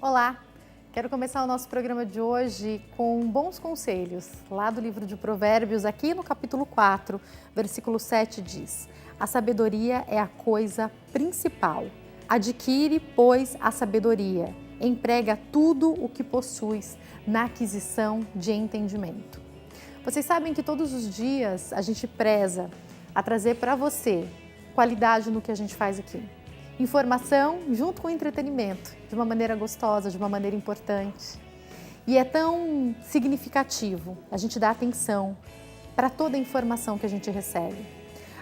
Olá! Quero começar o nosso programa de hoje com bons conselhos. Lá do livro de Provérbios, aqui no capítulo 4, versículo 7 diz: a sabedoria é a coisa principal. Adquire, pois, a sabedoria. Emprega tudo o que possuis na aquisição de entendimento. Vocês sabem que todos os dias a gente preza a trazer para você qualidade no que a gente faz aqui. Informação junto com entretenimento, de uma maneira gostosa, de uma maneira importante. E é tão significativo a gente dar atenção para toda a informação que a gente recebe.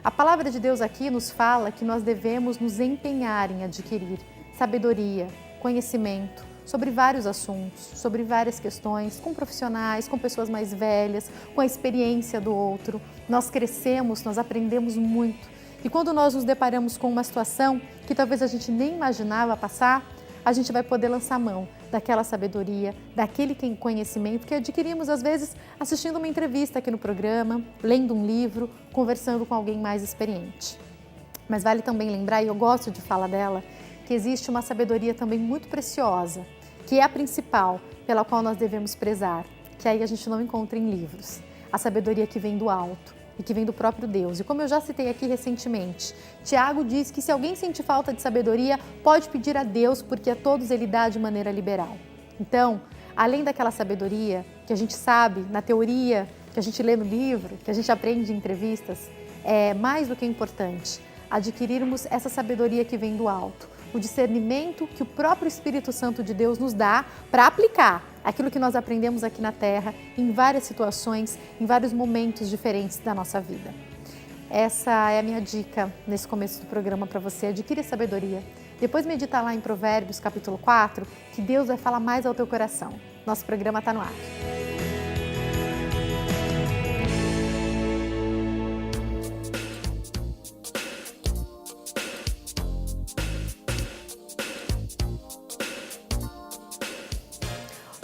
A palavra de Deus aqui nos fala que nós devemos nos empenhar em adquirir sabedoria, conhecimento sobre vários assuntos, sobre várias questões, com profissionais, com pessoas mais velhas, com a experiência do outro. Nós crescemos, nós aprendemos muito. E quando nós nos deparamos com uma situação que talvez a gente nem imaginava passar, a gente vai poder lançar mão daquela sabedoria, daquele conhecimento que adquirimos, às vezes, assistindo uma entrevista aqui no programa, lendo um livro, conversando com alguém mais experiente. Mas vale também lembrar, e eu gosto de falar dela, que existe uma sabedoria também muito preciosa, que é a principal, pela qual nós devemos prezar, que aí a gente não encontra em livros. A sabedoria que vem do alto e que vem do próprio Deus. E como eu já citei aqui recentemente, Tiago diz que se alguém sente falta de sabedoria, pode pedir a Deus, porque a todos ele dá de maneira liberal. Então, além daquela sabedoria que a gente sabe na teoria, que a gente lê no livro, que a gente aprende em entrevistas, é mais do que importante adquirirmos essa sabedoria que vem do alto, o discernimento que o próprio Espírito Santo de Deus nos dá para aplicar aquilo que nós aprendemos aqui na Terra em várias situações, em vários momentos diferentes da nossa vida. Essa é a minha dica nesse começo do programa para você, adquire sabedoria. Depois medita lá em Provérbios, capítulo 4, que Deus vai falar mais ao teu coração. Nosso programa está no ar.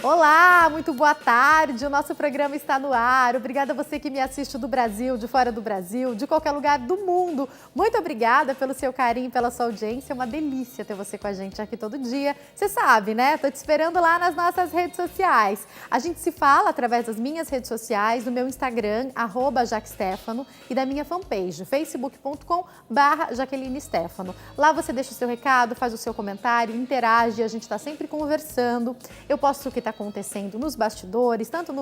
Olá, muito boa tarde, o nosso programa está no ar. Obrigada a você que me assiste do Brasil, de fora do Brasil, de qualquer lugar do mundo. Muito obrigada pelo seu carinho, pela sua audiência. É uma delícia ter você com a gente aqui todo dia. Você sabe, né? Estou te esperando lá nas nossas redes sociais. A gente se fala através das minhas redes sociais, do meu Instagram, @JaqueStefano, e da minha fanpage, facebook.com/JaquelineStefano. Lá você deixa o seu recado, faz o seu comentário, interage, a gente está sempre conversando. Eu posto o que está acontecendo nos bastidores, tanto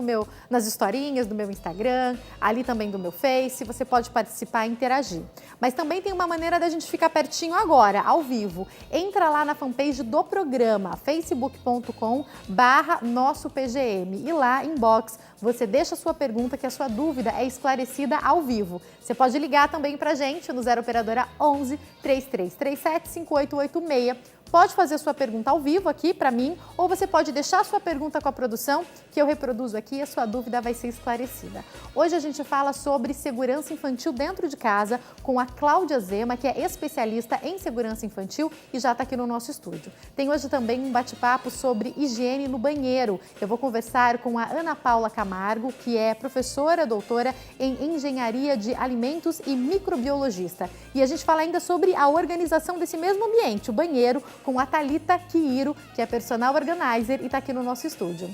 nas historinhas do meu Instagram, ali também do meu Face, você pode participar e interagir. Mas também tem uma maneira da gente ficar pertinho agora, ao vivo. Entra lá na fanpage do programa, facebook.com/nossopgm, e lá, inbox, você deixa a sua pergunta, que a sua dúvida é esclarecida ao vivo. Você pode ligar também pra gente no 0 operadora 11 3337 5886. Pode fazer sua pergunta ao vivo aqui para mim, ou você pode deixar a sua pergunta com a produção, que eu reproduzo aqui e a sua dúvida vai ser esclarecida. Hoje a gente fala sobre segurança infantil dentro de casa com a Cláudia Zema, que é especialista em segurança infantil e já está aqui no nosso estúdio. Tem hoje também um bate-papo sobre higiene no banheiro. Eu vou conversar com a Ana Paula Camargo, que é professora doutora em engenharia de alimentos e microbiologista. E a gente fala ainda sobre a organização desse mesmo ambiente, o banheiro, com a Thalita Quiro, que é personal organizer e está aqui no nosso estúdio.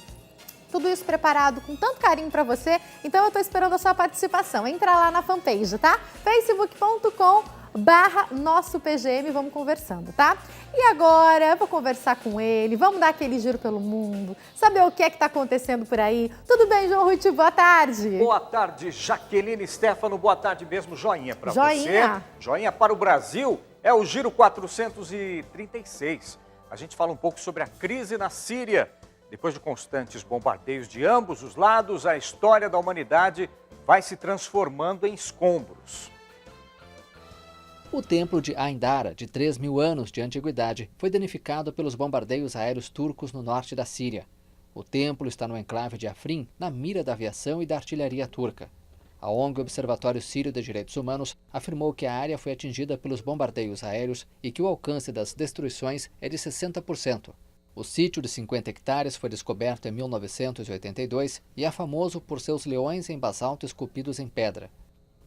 Tudo isso preparado com tanto carinho para você, então eu estou esperando a sua participação. Entra lá na fanpage, tá? facebook.com/nossopgm, vamos conversando, tá? E agora eu vou conversar com ele, vamos dar aquele giro pelo mundo, saber o que é que está acontecendo por aí. Tudo bem, João Ruth? Boa tarde. Boa tarde, Jaqueline Stefano, boa tarde mesmo, joinha para Joinha. você. Joinha para o Brasil, é o Giro 436. A gente fala um pouco sobre a crise na Síria. Depois de constantes bombardeios de ambos os lados, a história da humanidade vai se transformando em escombros. O templo de Ain Dara, de 3.000 anos de antiguidade, foi danificado pelos bombardeios aéreos turcos no norte da Síria. O templo está no enclave de Afrin, na mira da aviação e da artilharia turca. A ONG Observatório Sírio de Direitos Humanos afirmou que a área foi atingida pelos bombardeios aéreos e que o alcance das destruições é de 60%. O sítio de 50 hectares foi descoberto em 1982 e é famoso por seus leões em basalto esculpidos em pedra.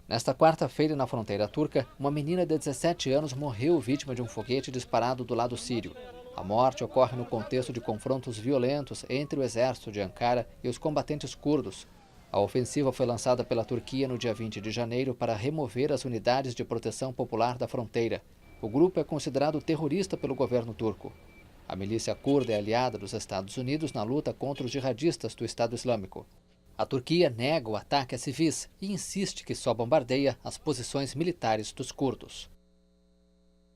Nesta quarta-feira, na fronteira turca, uma menina de 17 anos morreu vítima de um foguete disparado do lado sírio. A morte ocorre no contexto de confrontos violentos entre o exército de Ankara e os combatentes curdos. A ofensiva foi lançada pela Turquia no dia 20 de janeiro para remover as unidades de proteção popular da fronteira. O grupo é considerado terrorista pelo governo turco. A milícia curda é aliada dos Estados Unidos na luta contra os jihadistas do Estado Islâmico. A Turquia nega o ataque a civis e insiste que só bombardeia as posições militares dos curdos.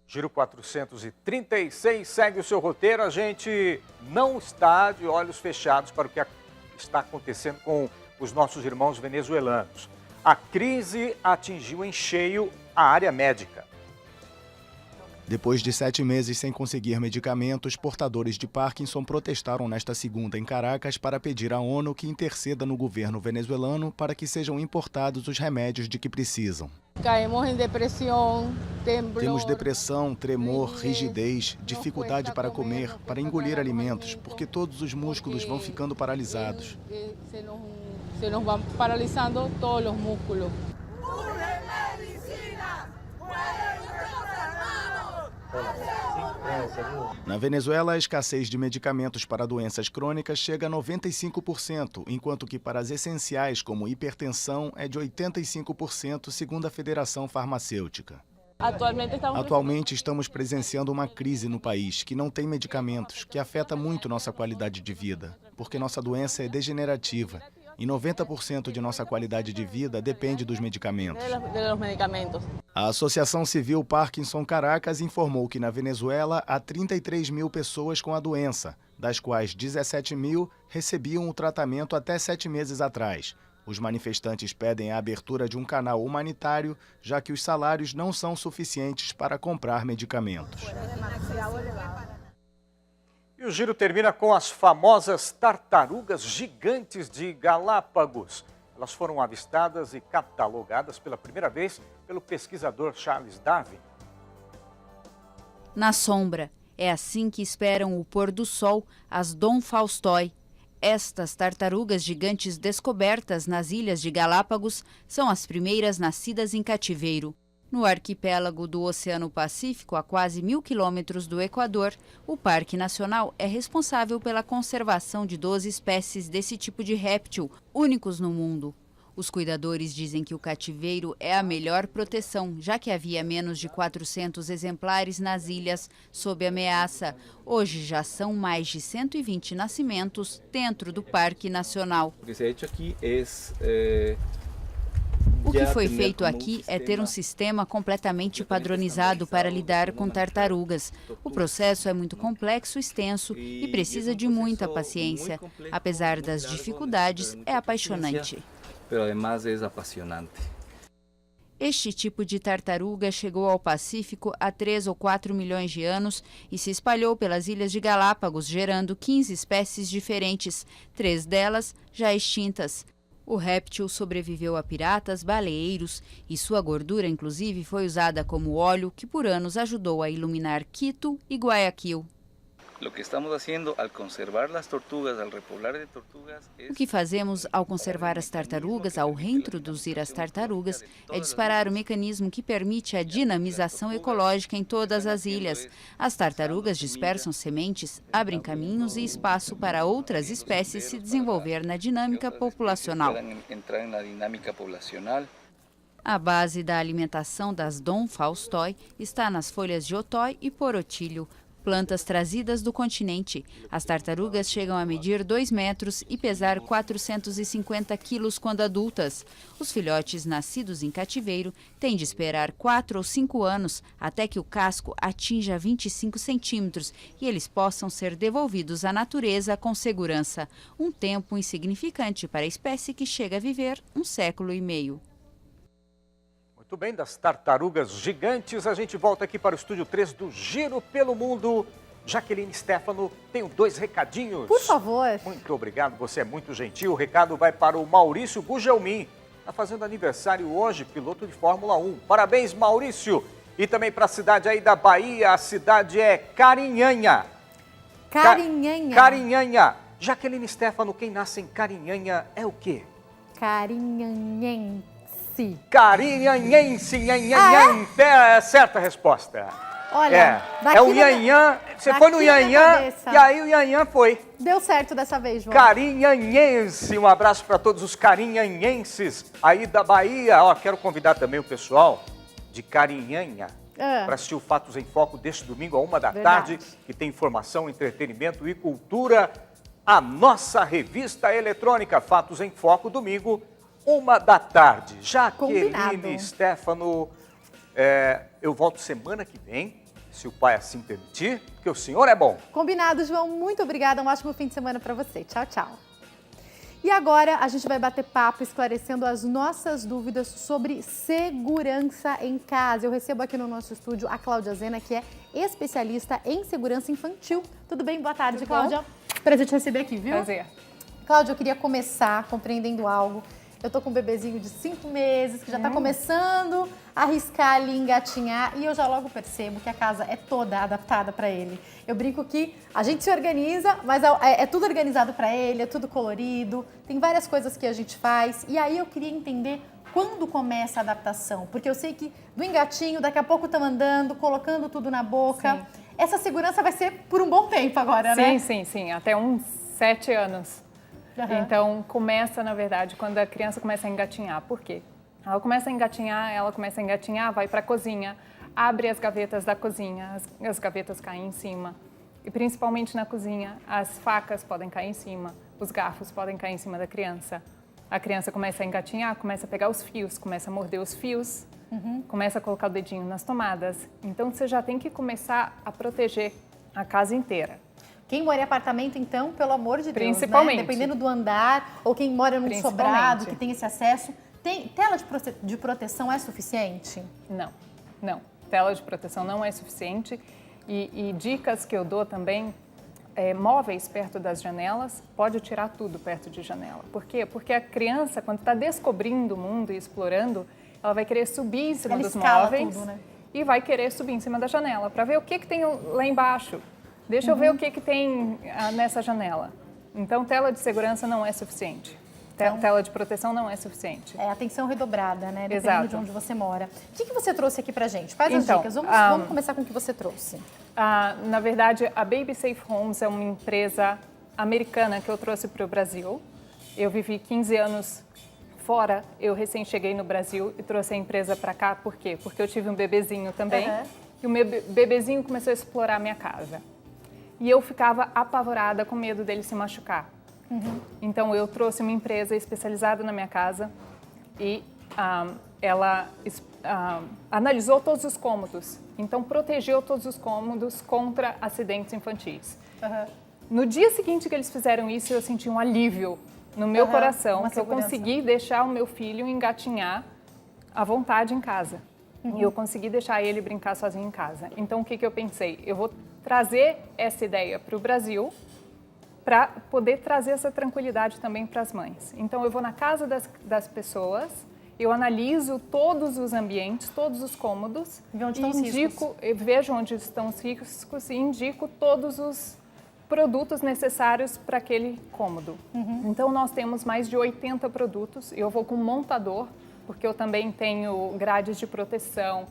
Giro 436 segue o seu roteiro. A gente não está de olhos fechados para o que está acontecendo com os nossos irmãos venezuelanos. A crise atingiu em cheio a área médica. Depois de 7 meses sem conseguir medicamentos, portadores de Parkinson protestaram nesta segunda em Caracas para pedir à ONU que interceda no governo venezuelano para que sejam importados os remédios de que precisam. Caímos em depressão, temblor. Temos depressão, tremor, rigidez, dificuldade para comer, para engolir alimentos, porque todos os músculos vão ficando paralisados. Se nos vão paralisando todos os músculos. Na Venezuela, a escassez de medicamentos para doenças crônicas chega a 95%, enquanto que para as essenciais, como hipertensão, é de 85%, segundo a Federação Farmacêutica. Atualmente estamos presenciando uma crise no país que não tem medicamentos, que afeta muito nossa qualidade de vida, porque nossa doença é degenerativa e 90% de nossa qualidade de vida depende dos medicamentos. A Associação Civil Parkinson Caracas informou que na Venezuela há 33 mil pessoas com a doença, das quais 17 mil recebiam o tratamento até 7 meses atrás. Os manifestantes pedem a abertura de um canal humanitário, já que os salários não são suficientes para comprar medicamentos. E o giro termina com as famosas tartarugas gigantes de Galápagos. Elas foram avistadas e catalogadas pela primeira vez pelo pesquisador Charles Darwin. Na sombra, é assim que esperam o pôr do sol as Dom Faustoi. Estas tartarugas gigantes descobertas nas ilhas de Galápagos são as primeiras nascidas em cativeiro. No arquipélago do Oceano Pacífico, a quase 1.000 quilômetros do Equador, o Parque Nacional é responsável pela conservação de 12 espécies desse tipo de réptil, únicos no mundo. Os cuidadores dizem que o cativeiro é a melhor proteção, já que havia menos de 400 exemplares nas ilhas sob ameaça. Hoje já são mais de 120 nascimentos dentro do Parque Nacional. O que se ha hecho aqui O que foi feito aqui é ter um sistema completamente padronizado para lidar com tartarugas. O processo é muito complexo, extenso e precisa de muita paciência. Apesar das dificuldades, é apaixonante. Pero además es apasionante. Este tipo de tartaruga chegou ao Pacífico há 3 ou 4 milhões de anos e se espalhou pelas ilhas de Galápagos, gerando 15 espécies diferentes, 3 delas já extintas. O réptil sobreviveu a piratas, baleeiros e sua gordura, inclusive, foi usada como óleo que por anos ajudou a iluminar Quito e Guayaquil. O que estamos fazendo ao conservar as tortugas, ao repoblar de tortugas, O que fazemos ao conservar as tartarugas, ao reintroduzir as tartarugas, é disparar o mecanismo que permite a dinamização ecológica em todas as ilhas. As tartarugas dispersam sementes, abrem caminhos e espaço para outras espécies se desenvolver na dinâmica populacional. entrar na dinâmica populacional. A base da alimentação das Dom Faustoi está nas folhas de otói e porotilho, plantas trazidas do continente. As tartarugas chegam a medir 2 metros e pesar 450 quilos quando adultas. Os filhotes nascidos em cativeiro têm de esperar 4 ou 5 anos até que o casco atinja 25 centímetros e eles possam ser devolvidos à natureza com segurança. Um tempo insignificante para a espécie que chega a viver 1 século e meio. Muito bem, das tartarugas gigantes, a gente volta aqui para o Estúdio 3 do Giro pelo Mundo. Jaqueline Stefano, tenho 2 recadinhos. Por favor. Muito obrigado, você é muito gentil. O recado vai para o Maurício Gugelmin. Está fazendo aniversário hoje, piloto de Fórmula 1. Parabéns, Maurício. E também para a cidade aí da Bahia, a cidade é Carinhanha. Carinhanha. Carinhanha. Jaqueline Stefano, quem nasce em Carinhanha é o quê? Carinhanhense. Carinhanhense, Ah, é certa resposta. Olha, É o Yanhan. Você foi no Yanhan e aí o Yanhan foi. Deu certo dessa vez, João. Carinhanhense, um abraço para todos os carinhanhenses aí da Bahia. Ó, quero convidar também o pessoal de Carinhanha para assistir o Fatos em Foco deste domingo, à 13h, que tem informação, entretenimento e cultura. A nossa revista eletrônica Fatos em Foco, domingo, 13h. Jaqueline, Stefano, eu volto semana que vem, se o pai assim permitir, porque o senhor é bom. Combinado, João. Muito obrigada. Um ótimo fim de semana para você. Tchau, tchau. E agora a gente vai bater papo esclarecendo as nossas dúvidas sobre segurança em casa. Eu recebo aqui no nosso estúdio a Cláudia Zena, que é especialista em segurança infantil. Tudo bem? Boa tarde, Cláudia. Prazer te receber aqui, viu? Prazer. Cláudia, eu queria começar compreendendo algo. Eu tô com um bebezinho de 5 meses, que já tá começando a arriscar ali, engatinhar, e eu já logo percebo que a casa é toda adaptada para ele. Eu brinco que a gente se organiza, mas é tudo organizado para ele, é tudo colorido, tem várias coisas que a gente faz. E aí eu queria entender quando começa a adaptação, porque eu sei que do engatinho, daqui a pouco estão andando, colocando tudo na boca. Sim. Essa segurança vai ser por um bom tempo agora, né? Sim, até uns 7 anos. Então, começa, na verdade, quando a criança começa a engatinhar. Por quê? Ela começa a engatinhar, vai para a cozinha, abre as gavetas da cozinha, as gavetas caem em cima. E principalmente na cozinha, as facas podem cair em cima, os garfos podem cair em cima da criança. A criança começa a engatinhar, começa a pegar os fios, começa a morder os fios, começa a colocar o dedinho nas tomadas. Então, você já tem que começar a proteger a casa inteira. Quem mora em apartamento, então, pelo amor de Deus, principalmente, né? Dependendo do andar, ou quem mora num sobrado, que tem esse acesso, tela de proteção é suficiente? Não. Tela de proteção não é suficiente. E dicas que eu dou também, móveis perto das janelas, pode tirar tudo perto de janela. Por quê? Porque a criança, quando está descobrindo o mundo e explorando, ela vai querer subir em cima dos móveis tudo, né? E vai querer subir em cima da janela para ver o que tem lá embaixo. Deixa eu ver o que tem nessa janela. Então, tela de segurança não é suficiente. Tela de proteção não é suficiente. É atenção redobrada, né? Dependendo Exato. de onde você mora. O que você trouxe aqui pra gente? Quais as dicas? Vamos começar com o que você trouxe. Na verdade, a Baby Safe Homes é uma empresa americana que eu trouxe para o Brasil. Eu vivi 15 anos fora, eu recém cheguei no Brasil e trouxe a empresa para cá. Por quê? Porque eu tive um bebezinho também. E o meu bebezinho começou a explorar a minha casa. E eu ficava apavorada, com medo dele se machucar. Então, eu trouxe uma empresa especializada na minha casa e ela analisou todos os cômodos. Então, protegeu todos os cômodos contra acidentes infantis. No dia seguinte que eles fizeram isso, eu senti um alívio no meu coração, que eu consegui deixar o meu filho engatinhar à vontade em casa. E eu consegui deixar ele brincar sozinho em casa. Então, o que eu pensei? Eu vou trazer essa ideia para o Brasil para poder trazer essa tranquilidade também para as mães. Então, eu vou na casa das pessoas, eu analiso todos os ambientes, todos os cômodos, vejo onde estão os riscos e indico todos os produtos necessários para aquele cômodo. Então, nós temos mais de 80 produtos. Eu vou com um montador, porque eu também tenho grades de proteção,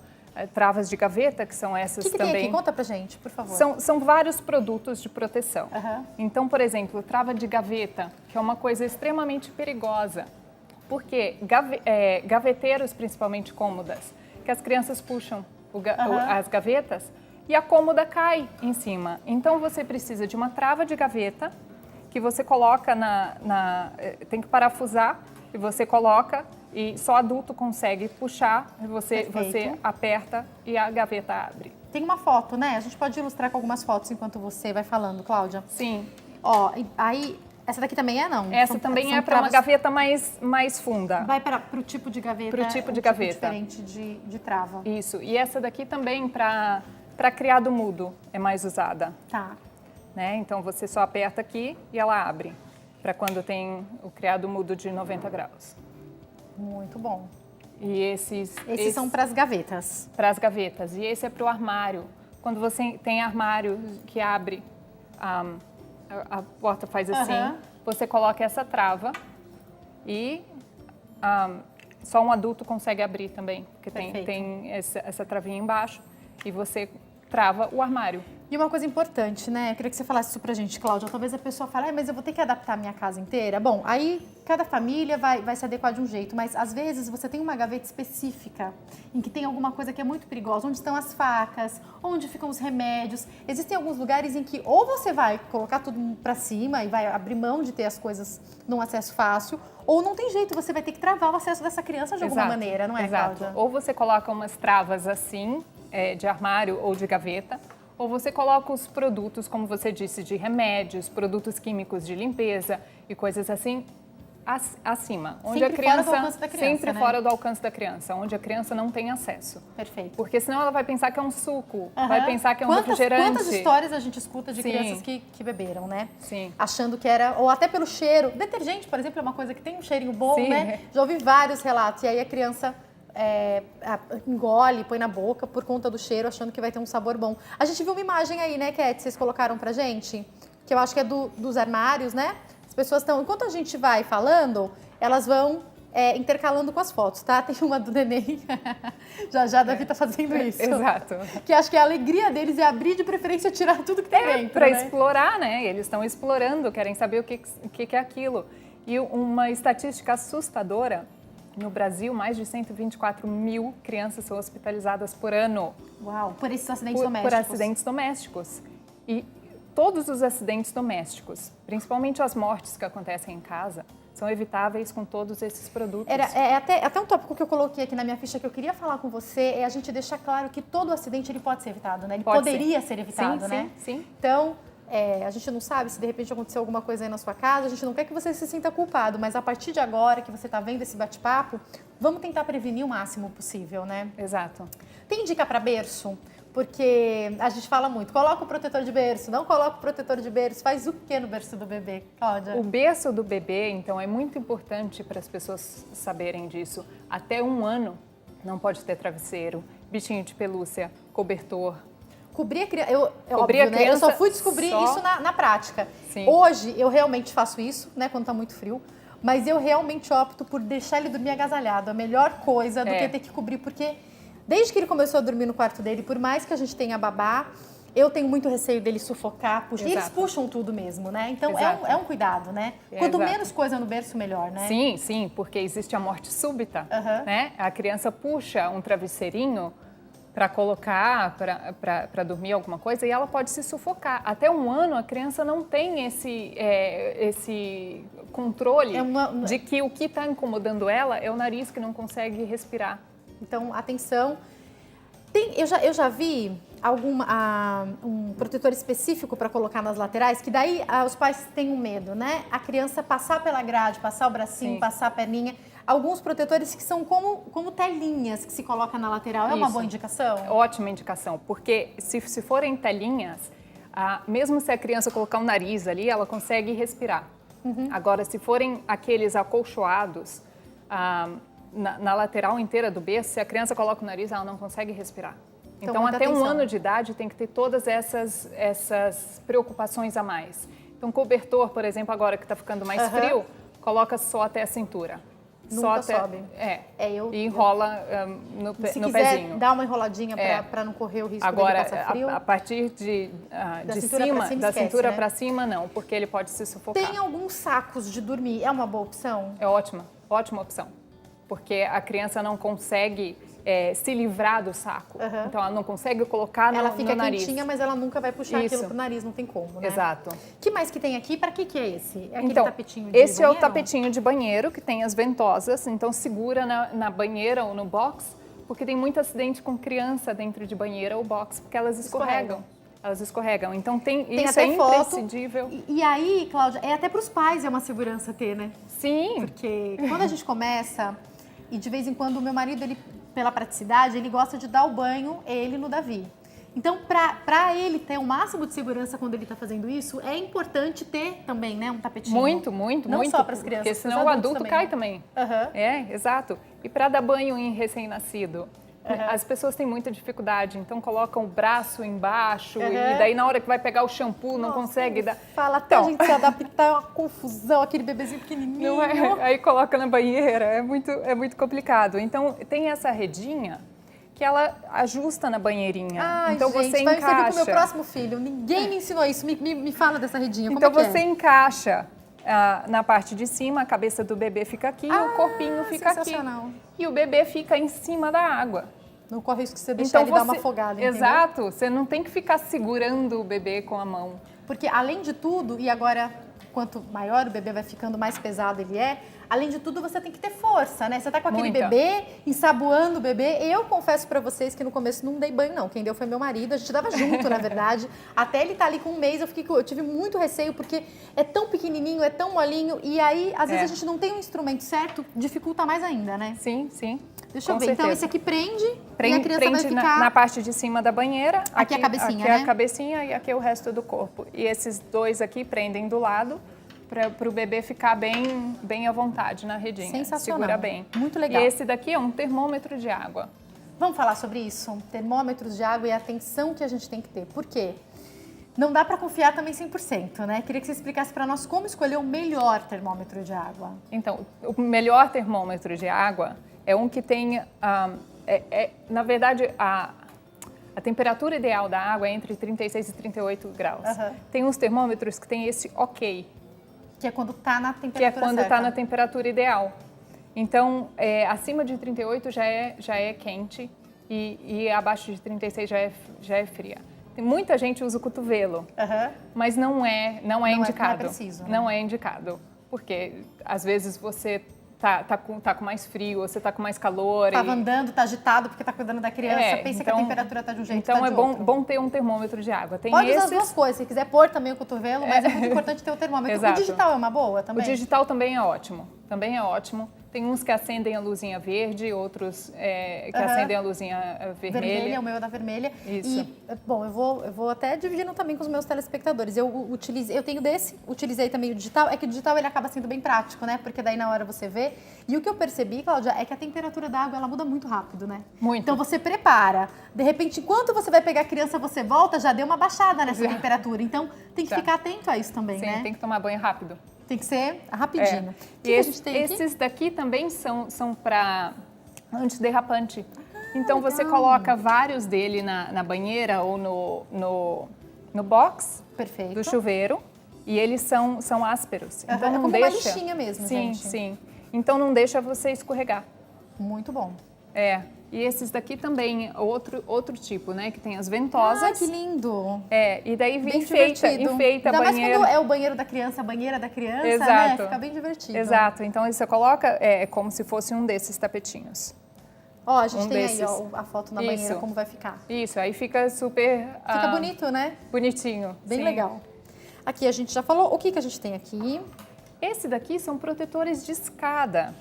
travas de gaveta, que são essas também. O que tem aqui? Conta pra gente, por favor. São vários produtos de proteção. Então, por exemplo, trava de gaveta, que é uma coisa extremamente perigosa. Porque gaveteiros, principalmente cômodas, que as crianças puxam as gavetas e a cômoda cai em cima. Então, você precisa de uma trava de gaveta que você coloca tem que parafusar e você coloca e só adulto consegue puxar, você aperta e a gaveta abre. Tem uma foto, né? A gente pode ilustrar com algumas fotos enquanto você vai falando, Cláudia. Sim. Ó, aí, essa daqui também não? Essa também é para uma gaveta mais funda. Vai para o tipo de gaveta. Para o tipo de gaveta. Diferente de trava. Isso. E essa daqui também para criado mudo é mais usada. Tá. Né? Então, você só aperta aqui e ela abre. Para quando tem o criado mudo de 90 graus. Muito bom. E esses são para as gavetas. Para as gavetas. E esse é para o armário. Quando você tem armário que abre, a porta faz assim, você coloca essa trava e só um adulto consegue abrir também, porque tem essa travinha embaixo e você trava o armário. E uma coisa importante, né? Eu queria que você falasse isso pra gente, Cláudia. Talvez a pessoa fale, mas eu vou ter que adaptar a minha casa inteira. Bom, aí cada família vai se adequar de um jeito, mas às vezes você tem uma gaveta específica em que tem alguma coisa que é muito perigosa, onde estão as facas, onde ficam os remédios. Existem alguns lugares em que ou você vai colocar tudo pra cima e vai abrir mão de ter as coisas num acesso fácil, ou não tem jeito, você vai ter que travar o acesso dessa criança de alguma maneira, não é, Cláudia? Ou você coloca umas travas assim, de armário ou de gaveta, ou você coloca os produtos, como você disse, de remédios, produtos químicos de limpeza e coisas assim, acima. Onde sempre a criança, fora do alcance da criança, sempre né? fora do alcance da criança, onde a criança não tem acesso. Perfeito. Porque senão ela vai pensar que é um suco, vai pensar que é um refrigerante. Quantas histórias a gente escuta de Sim. crianças que beberam, né? Sim. Achando que era, ou até pelo cheiro. Detergente, por exemplo, é uma coisa que tem um cheirinho bom, Sim. né? Já ouvi vários relatos. E aí a criança engole, põe na boca por conta do cheiro, achando que vai ter um sabor bom. A gente viu uma imagem aí, né, Cat, vocês colocaram pra gente, que eu acho que é dos armários, né? As pessoas estão, enquanto a gente vai falando, elas vão intercalando com as fotos, tá? Tem uma do neném, já Davi tá fazendo isso. Exato. Que acho que a alegria deles é abrir, de preferência, tirar tudo que tem dentro, Para né? explorar, né? Eles estão explorando, querem saber o que é aquilo. E uma estatística assustadora, no Brasil, mais de 124 mil crianças são hospitalizadas por ano. Uau, por esses acidentes domésticos. Por acidentes domésticos. E todos os acidentes domésticos, principalmente as mortes que acontecem em casa, são evitáveis com todos esses produtos. Até um tópico que eu coloquei aqui na minha ficha que eu queria falar com você é a gente deixar claro que todo acidente ele pode ser evitado, né? Ele poderia ser evitado, sim, né? Sim. Então, a gente não sabe se de repente aconteceu alguma coisa aí na sua casa, a gente não quer que você se sinta culpado, mas a partir de agora que você está vendo esse bate-papo, vamos tentar prevenir o máximo possível, né? Exato. Tem dica para berço? Porque a gente fala muito, coloca o protetor de berço, não coloca o protetor de berço, faz o que no berço do bebê, Cláudia? O berço do bebê, então, é muito importante para as pessoas saberem disso. Até 1 ano não pode ter travesseiro, bichinho de pelúcia, cobertor. Cobrir a criança, Cobrir a criança, né? Eu só fui descobrir isso na prática. Sim. Hoje eu realmente faço isso, né, quando tá muito frio, mas eu realmente opto por deixar ele dormir agasalhado, a melhor coisa do que ter que cobrir, porque desde que ele começou a dormir no quarto dele, por mais que a gente tenha babá, eu tenho muito receio dele sufocar, e eles puxam tudo mesmo, né? Então é um cuidado, né? Quanto menos coisa no berço, melhor, né? Sim, porque existe a morte súbita, né? A criança puxa um travesseirinho para colocar, para dormir alguma coisa, e ela pode se sufocar. Até 1 ano, a criança não tem esse controle de que o que está incomodando ela é o nariz que não consegue respirar. Então, atenção. Eu já vi um protetor específico para colocar nas laterais, que daí os pais têm um medo, né? A criança passar pela grade, passar o bracinho, passar a perninha. Alguns protetores que são como telinhas que se coloca na lateral. É uma boa indicação? Ótima indicação, porque se forem telinhas, mesmo se a criança colocar o nariz ali, ela consegue respirar. Agora, se forem aqueles acolchoados, na lateral inteira do berço, se a criança coloca o nariz, ela não consegue respirar. Então até 1 ano de idade, tem que ter todas essas preocupações a mais. Então, cobertor, por exemplo, agora que está ficando mais frio, coloca só até a cintura. Nunca sobe. E enrola no pezinho. Se pezinho. quiser dar uma enroladinha para não correr o risco agora, dele passar frio. A partir da cintura para cima, não, porque ele pode se sufocar. Tem alguns sacos de dormir, é uma boa opção? É ótima opção. Porque a criança não consegue se livrar do saco. Então, ela não consegue colocar no nariz. Ela fica quentinha, mas ela nunca vai puxar aquilo pro nariz, não tem como, né? Exato. O que mais que tem aqui? Para que é esse? É aquele então, tapetinho de esse banheiro? é o tapetinho de banheiro, que tem as ventosas. Então, segura na banheira ou no box, porque tem muito acidente com criança dentro de banheira ou box, porque elas escorregam. Elas escorregam. Então, isso até é imprescindível. E aí, Cláudia, até para os pais é uma segurança ter, né? Sim. Porque quando a gente começa, e de vez em quando o meu marido, ele, pela praticidade, ele gosta de dar o banho, ele no Davi. Então, para ele ter o máximo de segurança quando ele está fazendo isso, é importante ter também, né, um tapetinho. Muito. Não só para as crianças, porque senão o adulto também, cai né? também. Exato. E para dar banho em recém-nascido, as pessoas têm muita dificuldade, então colocam o braço embaixo e daí na hora que vai pegar o shampoo não consegue dar. Fala até a gente se adaptar, é uma confusão, aquele bebezinho pequenininho. Aí coloca na banheira, é muito complicado. Então tem essa redinha que ela ajusta na banheirinha. Ai, então gente, você vai servir encaixa. pro meu próximo filho. Ninguém me ensinou isso. Me fala dessa redinha. Então Como é que você encaixa na parte de cima, a cabeça do bebê fica aqui, o corpinho fica aqui. Sensacional. E o bebê fica em cima da água. Não corre risco de você deixar ele dar uma afogada, entendeu? Exato, você não tem que ficar segurando o bebê com a mão. Porque, além de tudo, e agora, quanto maior o bebê vai ficando, mais pesado ele é, além de tudo, você tem que ter força, né? Você tá com aquele Muita. bebê, ensaboando o bebê. Eu confesso pra vocês que no começo não dei banho, não. Quem deu foi meu marido, a gente dava junto, na verdade. Até ele tá ali com um mês, eu tive muito receio, porque é tão pequenininho, é tão molinho, e aí, às vezes, a gente não tem um instrumento certo, dificulta mais ainda, né? Sim, sim. Deixa eu Com ver. Então, certeza. esse aqui prende e a criança vai Prende ficar... na parte de cima da banheira. Aqui é a cabecinha, aqui né? é a cabecinha e aqui é o resto do corpo. E esses dois aqui prendem do lado para o bebê ficar bem à vontade na redinha. Sensacional. Segura bem. Muito legal. E esse daqui é um termômetro de água. Vamos falar sobre isso? Termômetros de água e a atenção que a gente tem que ter. Por quê? Não dá para confiar também 100%, né? Queria que você explicasse para nós como escolher o melhor termômetro de água. Então, o melhor termômetro de água é um que tem, na verdade, a temperatura ideal da água é entre 36 e 38 graus. Uhum. Tem uns termômetros que tem esse ok, Que é quando está na temperatura que é quando certa. está na temperatura ideal. Então, acima de 38 já é quente e abaixo de 36 já é fria. Muita gente usa o cotovelo, mas não é indicado. Não é preciso, né? Não é indicado, porque às vezes você tá com mais frio, você tá com mais calor. Estava andando, tá agitado porque tá cuidando da criança, pensa que a temperatura tá de um jeito, então tá de é outro. bom ter um termômetro de água. Tem Pode usar as esses... duas coisas, se quiser pôr também o cotovelo, mas é muito importante ter o termômetro. Exato. O digital é uma boa também? O digital também é ótimo, Tem uns que acendem a luzinha verde, outros que acendem a luzinha vermelha. O meu é da vermelha. Isso. E, bom, eu vou até dividindo também com os meus telespectadores. Eu tenho desse, utilizei também o digital. É que o digital ele acaba sendo bem prático, né? Porque daí na hora você vê. E o que eu percebi, Cláudia, é que a temperatura da água ela muda muito rápido, né? Muito. Então você prepara. De repente, enquanto você vai pegar a criança, você volta, já deu uma baixada nessa temperatura. Então tem que ficar atento a isso também, né? Sim, tem que tomar banho rápido. Tem que ser rapidinho. O que E a gente tem aqui? esses daqui também são para antiderrapante. Então legal. você coloca vários dele na banheira ou no box Perfeito. do chuveiro e eles são ásperos. Então É não como deixa... uma lixinha mesmo, sim, gente. Sim. Então não deixa você escorregar. Muito bom. E esses daqui também, outro tipo, né? Que tem as ventosas. Que lindo. E daí Bem enfeita divertido. a Ainda banheira. mais quando é o banheiro da criança, a banheira da criança, Exato. né? Fica bem divertido. Exato. Então você coloca como se fosse um desses tapetinhos. Ó, a gente tem desses. aí ó, a foto na banheira, Isso. como vai ficar. Isso, aí fica super... Fica bonito, né? Bonitinho. Bem sim. legal. Aqui a gente já falou. O que a gente tem aqui? Esse daqui são protetores de escada.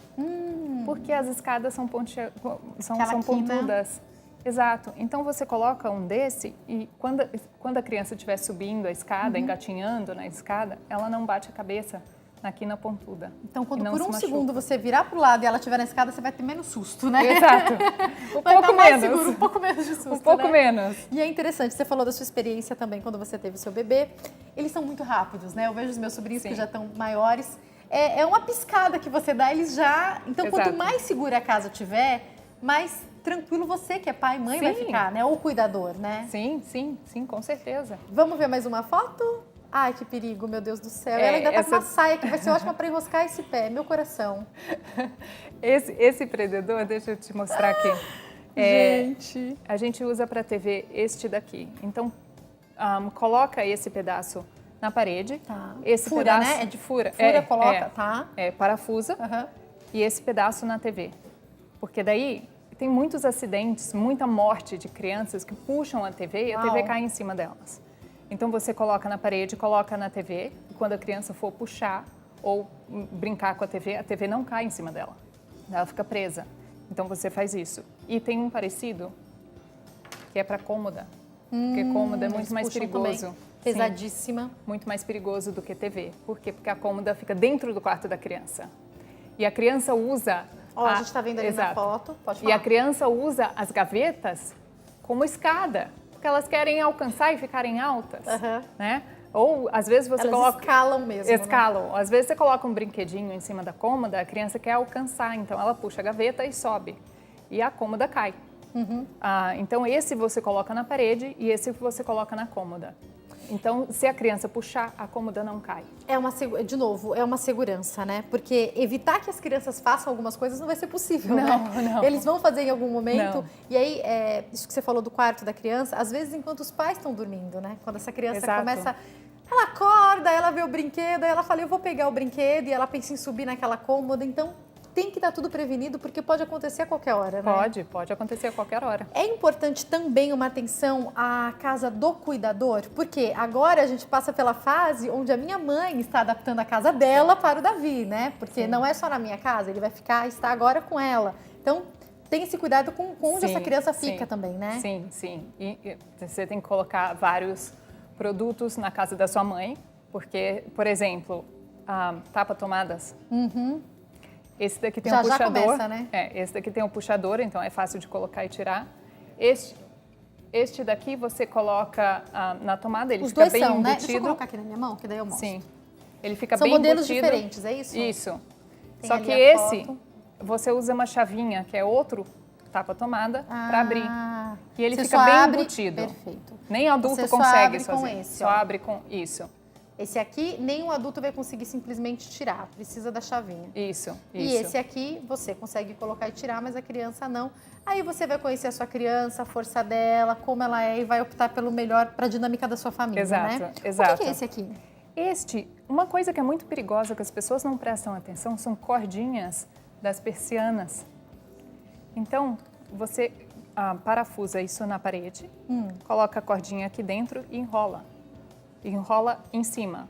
Porque as escadas são Aquela quina. pontudas. Exato. Então você coloca um desse e quando a criança estiver subindo a escada, engatinhando na escada, ela não bate a cabeça na quina pontuda. Então, quando não por se um machuca. segundo você virar pro lado e ela estiver na escada, você vai ter menos susto, né? Exato. Vai pouco estar mais menos. seguro, um pouco menos de susto, Um pouco né? menos. E é interessante, você falou da sua experiência também quando você teve seu bebê. Eles são muito rápidos, né? Eu vejo os meus sobrinhos que Sim. já estão maiores. É uma piscada que você dá, eles já... Então, Exato. quanto mais segura a casa tiver, mais tranquilo você, que é pai e mãe, vai Sim. ficar, né? Ou cuidador, né? Sim, com certeza. Vamos ver mais uma foto? Ai, que perigo, meu Deus do céu. Ela ainda tá com uma saia que vai ser ótima para enroscar esse pé, meu coração. Esse prendedor, deixa eu te mostrar aqui. Gente. A gente usa para TV este daqui. Então, coloca esse pedaço na parede. Tá. Esse Fura, pedaço né? É de fura. Coloca, tá? Parafusa. Aham. E esse pedaço na TV. Porque daí tem muitos acidentes, muita morte de crianças que puxam a TV e a TV cai em cima delas. Então você coloca na parede, coloca na TV, e quando a criança for puxar ou brincar com a TV não cai em cima dela. Ela fica presa. Então você faz isso. E tem um parecido que é para cômoda. Porque cômoda é muito mais perigoso. Também. Pesadíssima. Sim, muito mais perigoso do que TV. Por quê? Porque a cômoda fica dentro do quarto da criança. E a criança usa... Ó, a gente tá vendo ali na Exato. foto. Pode falar. E a criança usa as gavetas como escada. Porque elas querem alcançar e ficarem altas, né? Ou, às vezes, você Elas coloca... escalam mesmo, Escalam. Às vezes, você coloca um brinquedinho em cima da cômoda, a criança quer alcançar, então ela puxa a gaveta e sobe. E a cômoda cai. Então, esse você coloca na parede e esse você coloca na cômoda. Então, se a criança puxar, a cômoda não cai. De novo, é uma segurança, né? Porque evitar que as crianças façam algumas coisas não vai ser possível, Não, né? não. Eles vão fazer em algum momento. Não. E aí, isso que você falou do quarto da criança, às vezes enquanto os pais estão dormindo, né? Quando essa criança Exato. começa... Ela acorda, ela vê o brinquedo, aí ela fala, eu vou pegar o brinquedo, e ela pensa em subir naquela cômoda. Então, tem que estar tudo prevenido, porque pode acontecer a qualquer hora, né? Pode acontecer a qualquer hora. É importante também uma atenção à casa do cuidador, porque agora a gente passa pela fase onde a minha mãe está adaptando a casa dela para o Davi, né? Porque não é só na minha casa, ele vai estar agora com ela. Então, tem esse cuidado com onde essa criança fica também, né? Sim. E você tem que colocar vários produtos na casa da sua mãe, porque, por exemplo, tapa-tomadas. Esse daqui tem um puxador. Já começa, né? Esse daqui tem um puxador, então é fácil de colocar e tirar. Este daqui você coloca na tomada, ele fica bem embutido. Né? Deixa eu colocar aqui na minha mão, que daí eu mostro. Sim. Ele fica São bem modelos embutido. diferentes, é isso? Isso. Tem Só ali que a esse, foto. você usa uma chavinha, que é outro tapa-tomada, para abrir. E ele Você fica só bem abre, embutido. Perfeito. Nem adulto Você só consegue abre com sozinho. esse, Só ó. abre com isso. Esse aqui, nenhum adulto vai conseguir simplesmente tirar, precisa da chavinha. Isso. E esse aqui, você consegue colocar e tirar, mas a criança não. Aí você vai conhecer a sua criança, a força dela, como ela é, e vai optar pelo melhor para a dinâmica da sua família, né? Exato. O que é esse aqui? Uma coisa que é muito perigosa, que as pessoas não prestam atenção, são cordinhas das persianas. Então, você parafusa isso na parede, coloca a cordinha aqui dentro e enrola. Enrola em cima.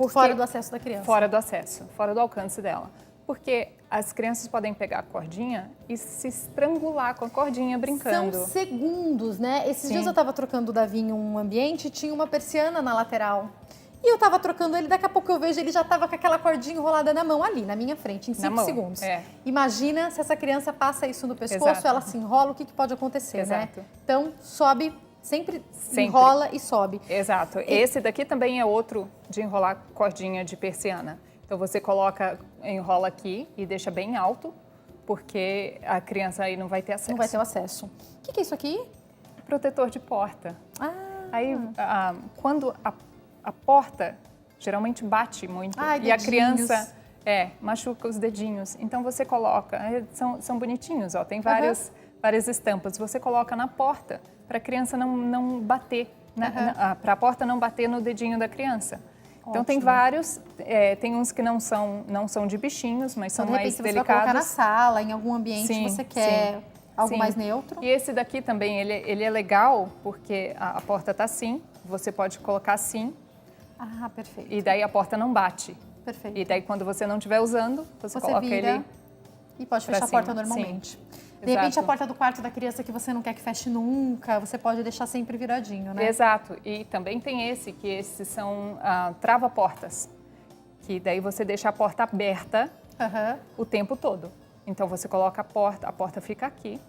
Fora do acesso da criança. Fora do acesso, fora do alcance dela. Porque as crianças podem pegar a cordinha e se estrangular com a cordinha brincando. São segundos, né? Esses dias eu estava trocando o Davi em um ambiente e tinha uma persiana na lateral. E eu estava trocando ele, daqui a pouco eu vejo ele já estava com aquela cordinha enrolada na mão ali, na minha frente, em 5 segundos. Imagina se essa criança passa isso no pescoço, ela se enrola, o que pode acontecer, né? Então, sobe, sempre enrola e sobe. Exato. Esse daqui também é outro de enrolar cordinha de persiana. Então, você enrola aqui e deixa bem alto, porque a criança aí não vai ter acesso. Não vai ter o acesso. O que é isso aqui? Protetor de porta. Aí, quando a porta geralmente bate muito e a criança machuca os dedinhos. Então, você coloca, são bonitinhos, ó, tem várias estampas. Você coloca na porta para a criança não bater, para a porta não bater no dedinho da criança. Então, tem vários, tem uns que não são de bichinhos, mas são mais delicados. Você vai colocar na sala, em algum ambiente que você quer algo mais neutro. E esse daqui também, ele é legal porque a porta está assim, você pode colocar assim. Perfeito. E daí a porta não bate. Perfeito. E daí quando você não estiver usando, você coloca vira ele e pode fechar a porta normalmente. De repente, a porta do quarto da criança que você não quer que feche nunca, você pode deixar sempre viradinho, né? Exato. E também tem que esses são trava-portas. Que daí você deixa a porta aberta o tempo todo. Então, você coloca a porta fica aqui.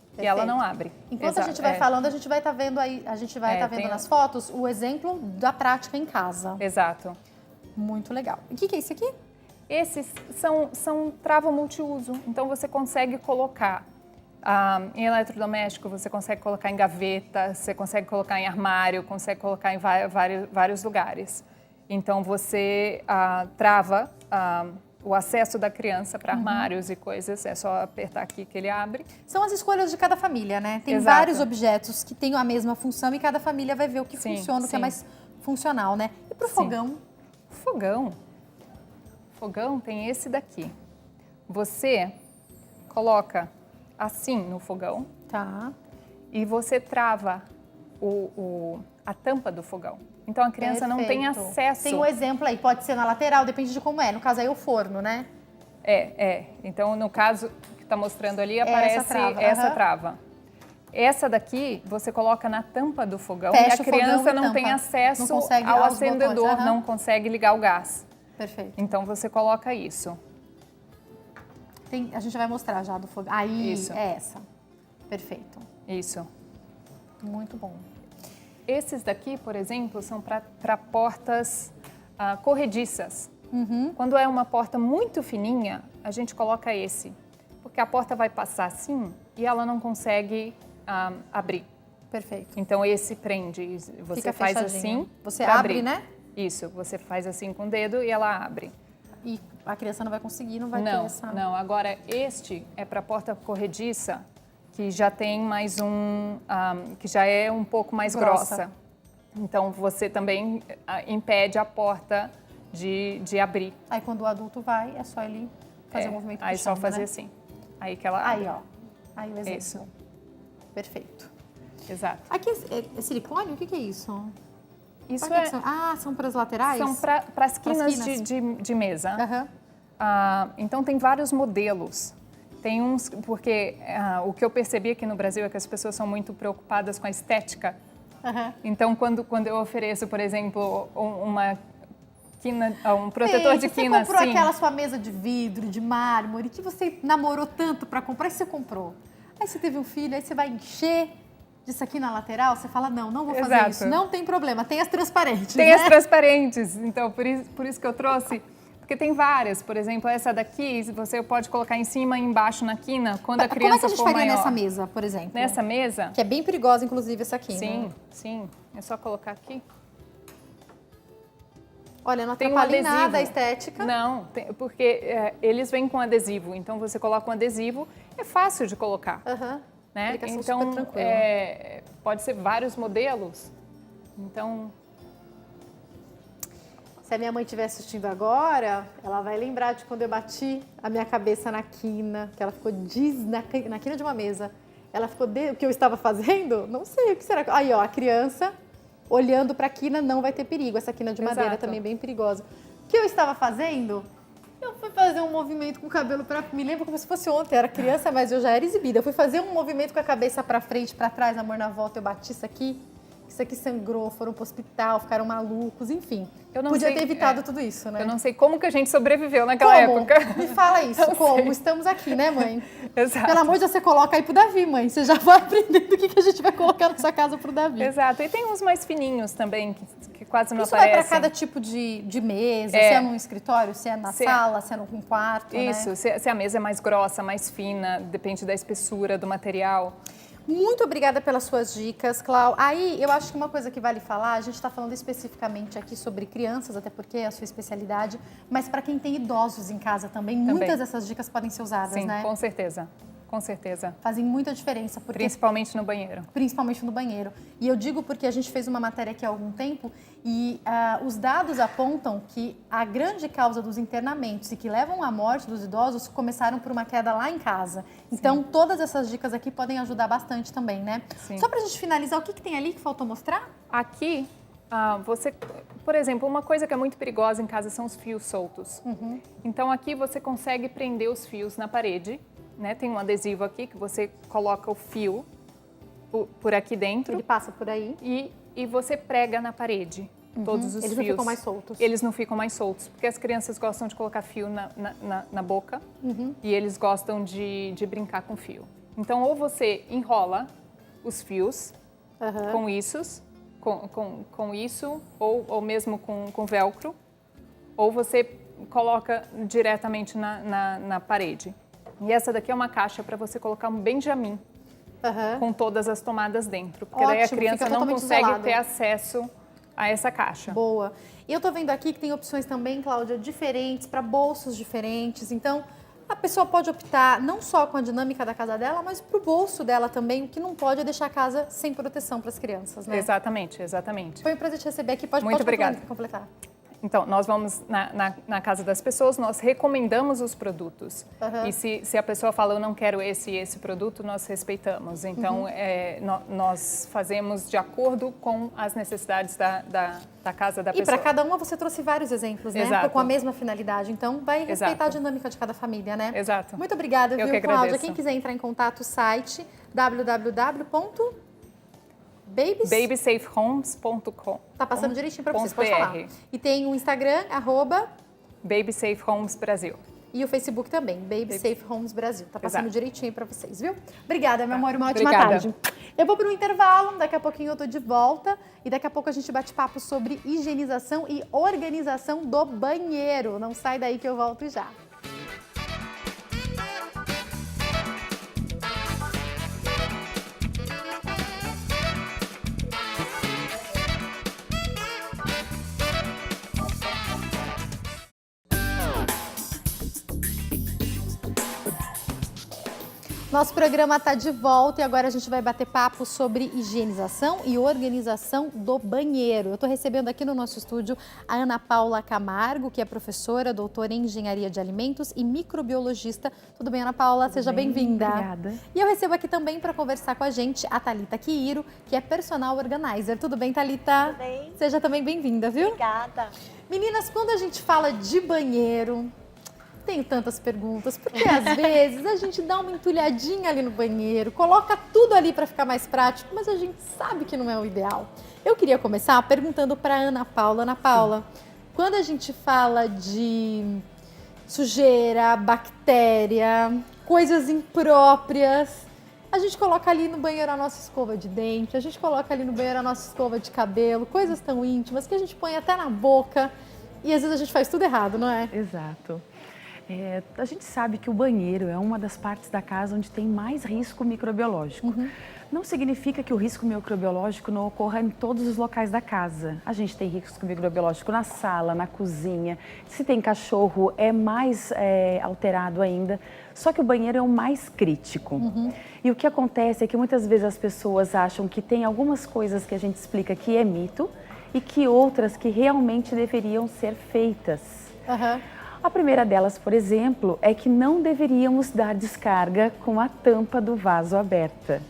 Perfeito. E ela não abre. Enquanto a gente vai falando, a gente vai estar vendo aí, a gente vai estar vendo nas fotos o exemplo da prática em casa. Exato. Muito legal. E o que é isso aqui? Esses são trava multiuso. Então, você consegue colocar em eletrodoméstico, você consegue colocar em gaveta, você consegue colocar em armário, consegue colocar em vários lugares. Então, você trava o acesso da criança para armários e coisas, é só apertar aqui que ele abre. São as escolhas de cada família, né? Tem vários objetos que têm a mesma função e cada família vai ver o que funciona, o que é mais funcional, né? E para o fogão? Fogão tem esse daqui. Você coloca assim no fogão. E você trava a tampa do fogão. Então, a criança não tem acesso. Tem um exemplo aí, pode ser na lateral, depende de como é. No caso aí, o forno, né? Então, no caso que está mostrando ali, aparece essa trava. Essa daqui, você coloca na tampa do fogão e a criança não tem acesso ao acendedor, não consegue ligar o gás. Perfeito. Então, você coloca isso. A gente vai mostrar já do fogão. Aí, isso. É essa. Perfeito. Isso. Muito bom. Esses daqui, por exemplo, são para portas corrediças. Quando é uma porta muito fininha, a gente coloca esse. Porque a porta vai passar assim e ela não consegue abrir. Perfeito. Então esse prende, você Fica faz fechadinho. assim. Você pra abre, abrir. né? Isso, você faz assim com o dedo e ela abre. E a criança não vai conseguir, não vai ter Não, essa... não. Agora este é para porta corrediça, que já tem mais que já é um pouco mais grossa. Então você também impede a porta de abrir. Aí quando o adulto vai, é só ele fazer o movimento Aí puxando, só fazer né? assim. Aí que ela abre. Aí, ó. Aí o exemplo. Isso. Perfeito. Exato. Aqui é silicone? O que é isso? Isso Pra que que são? São para as laterais? são para as quinas quinas. de mesa. Aham. Então tem vários modelos. Tem uns, porque o que eu percebi aqui no Brasil é que as pessoas são muito preocupadas com a estética. Aham. Então quando eu ofereço, por exemplo, uma quina, um protetor de quina Você comprou assim, aquela sua mesa de vidro, de mármore, que você namorou tanto para comprar, e você comprou. Aí você teve um filho, aí você vai encher disso aqui na lateral, você fala, não vou fazer Exato. isso. Não tem problema, tem as transparentes, tem né? as transparentes. Então por isso que eu trouxe. Porque tem várias, por exemplo, essa daqui, você pode colocar em cima e embaixo na quina, quando a Como é criança que a gente for faria maior. nessa mesa, por exemplo? Nessa mesa? Que é bem perigosa, inclusive, essa aqui, Sim, né? sim. É só colocar aqui. Olha, não Tem um atrapalha em adesivo. nada a estética. Não, porque eles vêm com adesivo. Então você coloca um adesivo, é fácil de colocar. Aham. Né? Aplicação Então super tranquila. pode ser vários modelos. Então Se a minha mãe estiver assistindo agora, ela vai lembrar de quando eu bati a minha cabeça na quina, que ela ficou na quina de uma mesa. Ela ficou o que eu estava fazendo? Não sei, o que será? Aí, ó, a criança olhando para a quina não vai ter perigo. Essa quina de madeira Exato. também é bem perigosa. O que eu estava fazendo? Eu fui fazer um movimento com o cabelo para... Me lembro como se fosse ontem, eu era criança, mas eu já era exibida. Eu fui fazer um movimento com a cabeça para frente, para trás, amor, na volta, eu bati isso aqui sangrou, foram pro hospital, ficaram malucos, enfim. Eu não Podia sei, ter evitado tudo isso, né? eu não sei como que a gente sobreviveu naquela época. Me fala isso, Não como? sei. Estamos aqui, né, mãe? Exato. Pelo amor de Deus, você coloca aí pro Davi, mãe. Você já vai aprendendo o que a gente vai colocar na sua casa pro Davi. Exato. E tem uns mais fininhos também, que quase não Isso vai aparecem. para cada tipo de mesa, se é num escritório, se é na sala, se é num quarto, Isso, né? se a mesa é mais grossa, mais fina, depende da espessura do material. Muito obrigada pelas suas dicas, Clau. Aí, eu acho que uma coisa que vale falar, a gente está falando especificamente aqui sobre crianças, até porque é a sua especialidade, mas para quem tem idosos em casa também, muitas dessas dicas podem ser usadas, Sim, né? com certeza. Com certeza. Fazem muita diferença. Porque... Principalmente no banheiro. Principalmente no banheiro. E eu digo porque a gente fez uma matéria aqui há algum tempo e os dados apontam que a grande causa dos internamentos e que levam à morte dos idosos começaram por uma queda lá em casa. Então, todas essas dicas aqui podem ajudar bastante também, né? Sim. Só pra gente finalizar, o que tem ali que faltou mostrar? Aqui, você, por exemplo, uma coisa que é muito perigosa em casa são os fios soltos. Então, aqui você consegue prender os fios na parede, né? Tem um adesivo aqui que você coloca o fio por aqui dentro. Ele passa por aí. E você prega na parede todos os Eles fios. não ficam mais soltos. Eles não ficam mais soltos, porque as crianças gostam de colocar fio na boca e eles gostam de brincar com fio. Então, ou você enrola os fios com isso, ou mesmo com velcro, ou você coloca diretamente na parede. E essa daqui é uma caixa para você colocar um Benjamin com todas as tomadas dentro, porque daí a Ótimo, criança fica não totalmente consegue isolado. ter acesso a essa caixa. Boa. E eu tô vendo aqui que tem opções também, Cláudia, diferentes, para bolsos diferentes. Então, a pessoa pode optar não só com a dinâmica da casa dela, mas pro bolso dela também. O que não pode é deixar a casa sem proteção para as crianças, né? Exatamente, exatamente. Foi um prazer te receber aqui. Pode Muito obrigada. completar. Então, nós vamos na casa das pessoas, nós recomendamos os produtos. E se a pessoa fala, eu não quero esse produto, nós respeitamos. Então, nós fazemos de acordo com as necessidades da casa da E pessoa. para cada uma você trouxe vários exemplos, né? Exato. Com a mesma finalidade. Então, vai respeitar Exato. a dinâmica de cada família, né? Exato. Muito obrigada, Eu viu, que Cláudia? agradeço. Quem quiser entrar em contato, o site babysafehomes.com. Tá passando direitinho para vocês, .br. pode falar. E tem o Instagram, Baby Safe Homes Brasil. e o Facebook também, Baby Safe Homes Brasil. Tá passando Exato. direitinho para vocês, viu? Obrigada, meu amor, uma ótima Obrigada. tarde. Eu vou para um intervalo, daqui a pouquinho eu tô de volta e daqui a pouco a gente bate papo sobre higienização e organização do banheiro. Não sai daí que eu volto já. Nosso programa está de volta e agora a gente vai bater papo sobre higienização e organização do banheiro. Eu estou recebendo aqui no nosso estúdio a Ana Paula Camargo, que é professora, doutora em engenharia de alimentos e microbiologista. Tudo bem, Ana Paula? Seja bem-vinda. Obrigada. E eu recebo aqui também para conversar com a gente a Thalita Quiro, que é personal organizer. Tudo bem, Thalita? Tudo bem. Seja também bem-vinda, viu? Obrigada. Meninas, quando a gente fala de banheiro, tenho tantas perguntas, porque às vezes a gente dá uma entulhadinha ali no banheiro, coloca tudo ali para ficar mais prático, mas a gente sabe que não é o ideal. Eu queria começar perguntando para Ana Paula. Ana Paula, quando a gente fala de sujeira, bactéria, coisas impróprias, a gente coloca ali no banheiro a nossa escova de dente, a gente coloca ali no banheiro a nossa escova de cabelo, coisas tão íntimas que a gente põe até na boca e às vezes a gente faz tudo errado, não é? Exato. A gente sabe que o banheiro é uma das partes da casa onde tem mais risco microbiológico. Não significa que o risco microbiológico não ocorra em todos os locais da casa. A gente tem risco microbiológico na sala, na cozinha. Se tem cachorro, é mais alterado ainda. Só que o banheiro é o mais crítico. E o que acontece é que muitas vezes as pessoas acham que tem algumas coisas que a gente explica que é mito e que outras que realmente deveriam ser feitas. A primeira delas, por exemplo, é que não deveríamos dar descarga com a tampa do vaso aberta.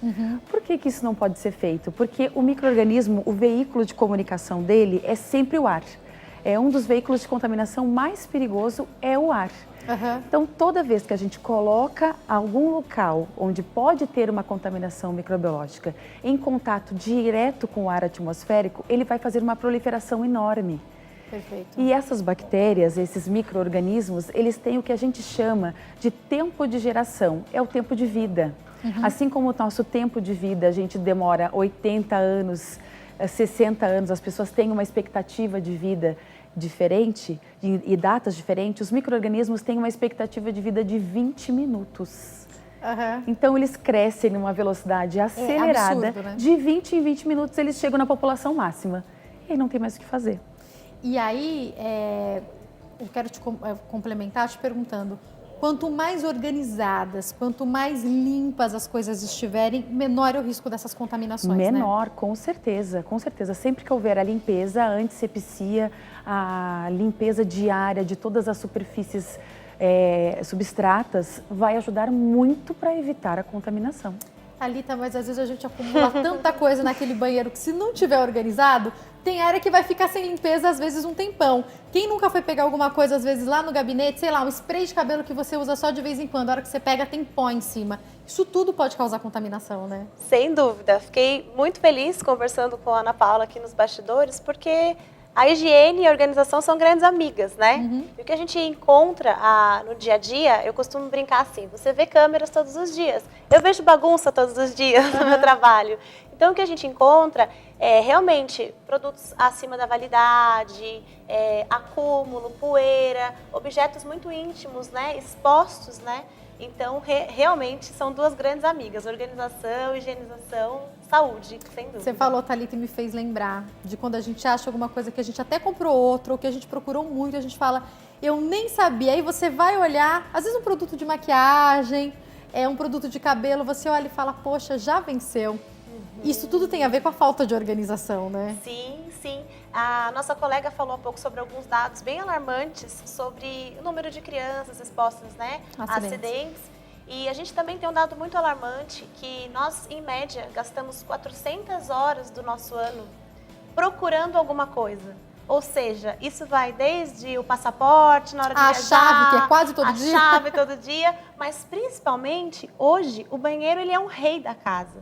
Por que isso não pode ser feito? Porque o micro-organismo, o veículo de comunicação dele é sempre o ar. Um dos veículos de contaminação mais perigoso é o ar. Então, toda vez que a gente coloca algum local onde pode ter uma contaminação microbiológica em contato direto com o ar atmosférico, ele vai fazer uma proliferação enorme. Perfeito. E essas bactérias, esses micro-organismos, eles têm o que a gente chama de tempo de geração, é o tempo de vida. Assim como o nosso tempo de vida, a gente demora 80 anos, 60 anos, as pessoas têm uma expectativa de vida diferente e datas diferentes, os micro-organismos têm uma expectativa de vida de 20 minutos. Então, eles crescem numa velocidade acelerada, absurdo, né? De 20 em 20 minutos eles chegam na população máxima. E aí não tem mais o que fazer. E aí, eu quero te complementar te perguntando, quanto mais organizadas, quanto mais limpas as coisas estiverem, menor é o risco dessas contaminações, Menor, né? com certeza, com certeza. Sempre que houver a limpeza, a antisepsia, a limpeza diária de todas as superfícies substratas, vai ajudar muito para evitar a contaminação. Thalita, mas às vezes a gente acumula tanta coisa naquele banheiro que se não tiver organizado, tem área que vai ficar sem limpeza às vezes um tempão. Quem nunca foi pegar alguma coisa às vezes lá no gabinete, sei lá, um spray de cabelo que você usa só de vez em quando, a hora que você pega tem pó em cima. Isso tudo pode causar contaminação, né? Sem dúvida. Fiquei muito feliz conversando com a Ana Paula aqui nos bastidores, porque a higiene e a organização são grandes amigas, né? E o que a gente encontra no dia a dia, eu costumo brincar assim, você vê câmeras todos os dias. Eu vejo bagunça todos os dias no meu trabalho. Então, o que a gente encontra é realmente produtos acima da validade, acúmulo, poeira, objetos muito íntimos, né? Expostos, né? Então, realmente são duas grandes amigas, organização, higienização, saúde, sem dúvida. Você falou, Thalita, e me fez lembrar de quando a gente acha alguma coisa que a gente até comprou outra, ou que a gente procurou muito, a gente fala, eu nem sabia. Aí você vai olhar, às vezes um produto de maquiagem, um produto de cabelo, você olha e fala, poxa, já venceu. Isso tudo tem a ver com a falta de organização, né? Sim, sim. A nossa colega falou um pouco sobre alguns dados bem alarmantes sobre o número de crianças expostas, né, a acidentes. E a gente também tem um dado muito alarmante que nós, em média, gastamos 400 horas do nosso ano procurando alguma coisa. Ou seja, isso vai desde o passaporte, na hora de viajar, a chave, que é quase todo dia. A chave todo dia, mas principalmente, hoje, o banheiro ele é um rei da casa.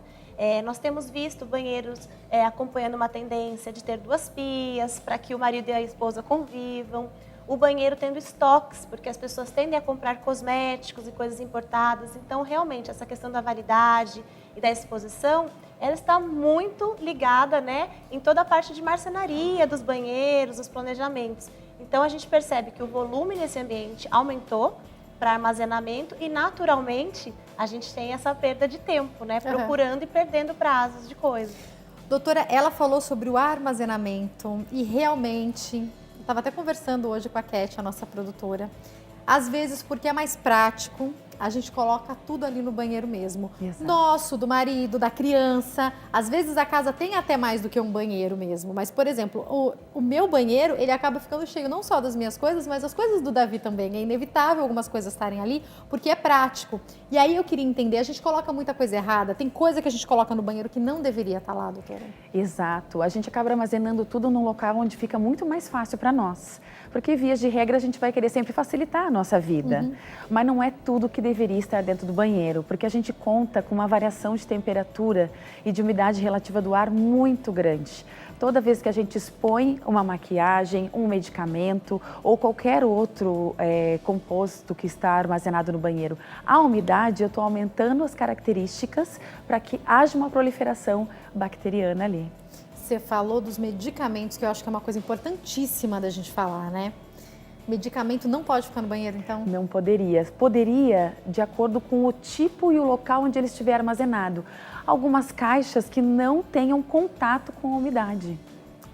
Nós temos visto banheiros acompanhando uma tendência de ter 2 pias, para que o marido e a esposa convivam. O banheiro tendo estoques, porque as pessoas tendem a comprar cosméticos e coisas importadas. Então, realmente, essa questão da validade e da exposição, ela está muito ligada, né, em toda a parte de marcenaria dos banheiros, dos planejamentos. Então, a gente percebe que o volume nesse ambiente aumentou para armazenamento e, naturalmente, a gente tem essa perda de tempo, né? Procurando e perdendo prazos de coisas. Doutora, ela falou sobre o armazenamento e realmente, estava até conversando hoje com a Cat, a nossa produtora, às vezes porque é mais prático, a gente coloca tudo ali no banheiro mesmo. Exato. Nosso, do marido, da criança. Às vezes a casa tem até mais do que um banheiro mesmo. Mas, por exemplo, o meu banheiro, ele acaba ficando cheio não só das minhas coisas, mas as coisas do Davi também. É inevitável algumas coisas estarem ali, porque é prático. E aí eu queria entender, a gente coloca muita coisa errada. Tem coisa que a gente coloca no banheiro que não deveria estar lá, doutora? Exato. A gente acaba armazenando tudo num local onde fica muito mais fácil para nós. Porque, vias de regra, a gente vai querer sempre facilitar a nossa vida. Mas não é tudo que deveria estar dentro do banheiro, porque a gente conta com uma variação de temperatura e de umidade relativa do ar muito grande. Toda vez que a gente expõe uma maquiagem, um medicamento ou qualquer outro composto que está armazenado no banheiro, a umidade, eu estou aumentando as características para que haja uma proliferação bacteriana ali. Você falou dos medicamentos, que eu acho que é uma coisa importantíssima da gente falar, né? Medicamento não pode ficar no banheiro, então? Não poderia. Poderia, de acordo com o tipo e o local onde ele estiver armazenado. Algumas caixas que não tenham contato com a umidade.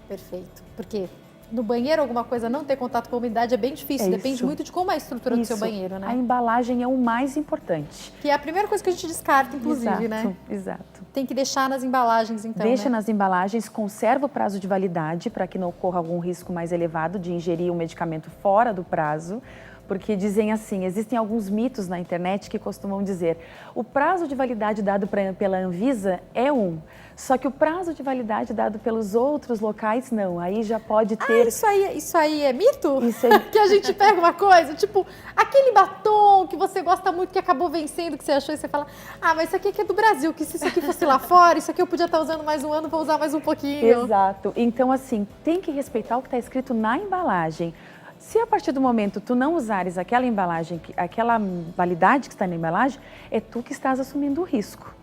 Perfeito. Porque no banheiro alguma coisa não ter contato com a umidade é bem difícil. Depende muito de como é a estrutura do seu banheiro, né? A embalagem é o mais importante. Que é a primeira coisa que a gente descarta, inclusive, né? Exato. Tem que deixar nas embalagens, então, Deixa né? nas embalagens, conserva o prazo de validade para que não ocorra algum risco mais elevado de ingerir um medicamento fora do prazo. Porque dizem assim, existem alguns mitos na internet que costumam dizer o prazo de validade dado pela Anvisa é 1, só que o prazo de validade dado pelos outros locais não, aí já pode ter... Isso aí é mito? Isso aí... Que a gente pega uma coisa, tipo, aquele batom que você gosta muito, que acabou vencendo, que você achou, e você fala, mas isso aqui é do Brasil, que se isso aqui fosse lá fora, isso aqui eu podia estar usando mais um ano, vou usar mais um pouquinho. Exato, então assim, tem que respeitar o que está escrito na embalagem. Se a partir do momento tu não usares aquela embalagem, aquela validade que está na embalagem, é tu que estás assumindo o risco.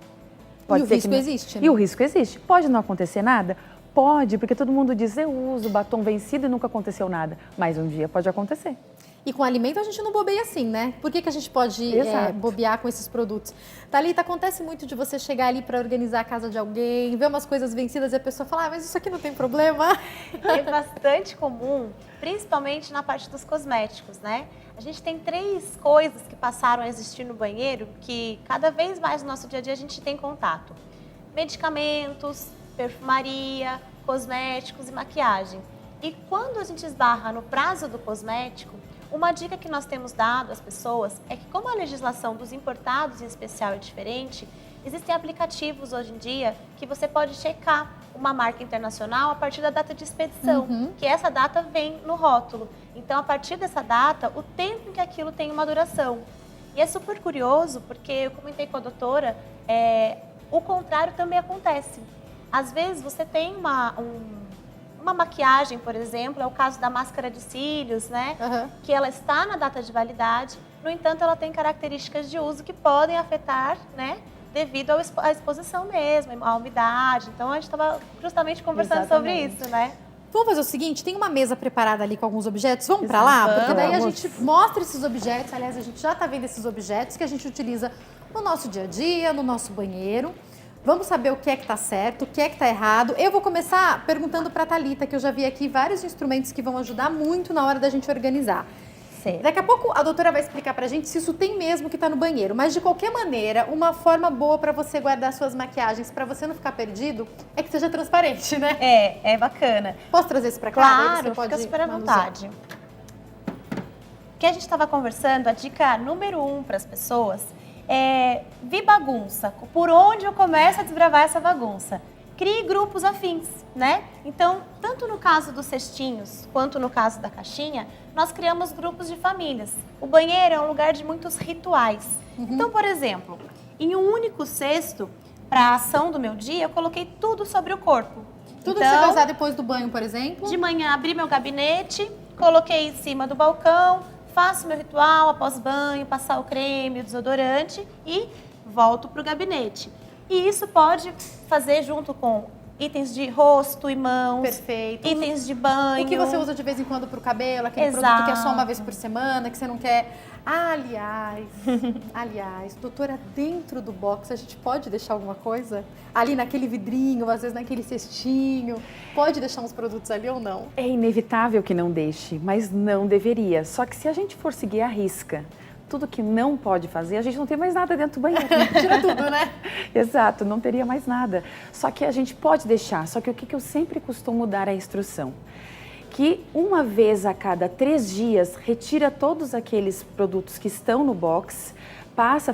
Pode ser que o risco existe, né? E o risco existe. Pode não acontecer nada? Pode, porque todo mundo diz, eu uso batom vencido e nunca aconteceu nada. Mas um dia pode acontecer. E com alimento a gente não bobeia assim, né? Por que a gente pode bobear com esses produtos? Thalita, acontece muito de você chegar ali para organizar a casa de alguém, ver umas coisas vencidas e a pessoa falar, mas isso aqui não tem problema? É bastante comum, principalmente na parte dos cosméticos, né? A gente tem 3 coisas que passaram a existir no banheiro que cada vez mais no nosso dia a dia a gente tem contato. Medicamentos, perfumaria, cosméticos e maquiagem. E quando a gente esbarra no prazo do cosmético, uma dica que nós temos dado às pessoas é que, como a legislação dos importados em especial é diferente, existem aplicativos hoje em dia que você pode checar uma marca internacional a partir da data de expedição, que essa data vem no rótulo. Então, a partir dessa data, o tempo em que aquilo tem uma duração. E é super curioso, porque eu comentei com a doutora, o contrário também acontece. Às vezes, você tem uma maquiagem, por exemplo, é o caso da máscara de cílios, né? Que ela está na data de validade, no entanto, ela tem características de uso que podem afetar, né? Devido à exposição mesmo, à umidade. Então, a gente estava justamente conversando sobre isso, né? Vamos fazer o seguinte, tem uma mesa preparada ali com alguns objetos, vamos para lá? Porque daí a gente mostra esses objetos, aliás, a gente já está vendo esses objetos que a gente utiliza no nosso dia a dia, no nosso banheiro. Vamos saber o que é que está certo, o que é que está errado. Eu vou começar perguntando para a Thalita, que eu já vi aqui vários instrumentos que vão ajudar muito na hora da gente organizar. Certo. Daqui a pouco a doutora vai explicar pra gente se isso tem mesmo que tá no banheiro, mas de qualquer maneira, uma forma boa para você guardar suas maquiagens, para você não ficar perdido, é que seja transparente, né? É bacana. Posso trazer isso pra cá? Claro, fica super à vontade. O que a gente estava conversando, a dica número 1 para as pessoas vi bagunça. Por onde eu começo a desbravar essa bagunça? Crie grupos afins, né? Então, tanto no caso dos cestinhos, quanto no caso da caixinha, nós criamos grupos de famílias. O banheiro é um lugar de muitos rituais. Então, por exemplo, em um único cesto, para a ação do meu dia, eu coloquei tudo sobre o corpo. Tudo que você vai usar depois do banho, por exemplo? De manhã, abri meu gabinete, coloquei em cima do balcão, faço meu ritual após banho, passar o creme, o desodorante e volto para o gabinete. E isso pode fazer junto com itens de rosto e mãos. Perfeito. Itens de banho. O que você usa de vez em quando para o cabelo, aquele produto que é só uma vez por semana, que você não quer... Aliás, doutora, dentro do box a gente pode deixar alguma coisa? Ali naquele vidrinho, às vezes naquele cestinho, pode deixar uns produtos ali ou não? É inevitável que não deixe, mas não deveria. Só que se a gente for seguir à risca, tudo que não pode fazer, a gente não tem mais nada dentro do banheiro. Tira tudo, né? Exato, não teria mais nada. Só que a gente pode deixar, só que o que eu sempre costumo dar é a instrução. Que uma vez a cada 3 dias, retira todos aqueles produtos que estão no box,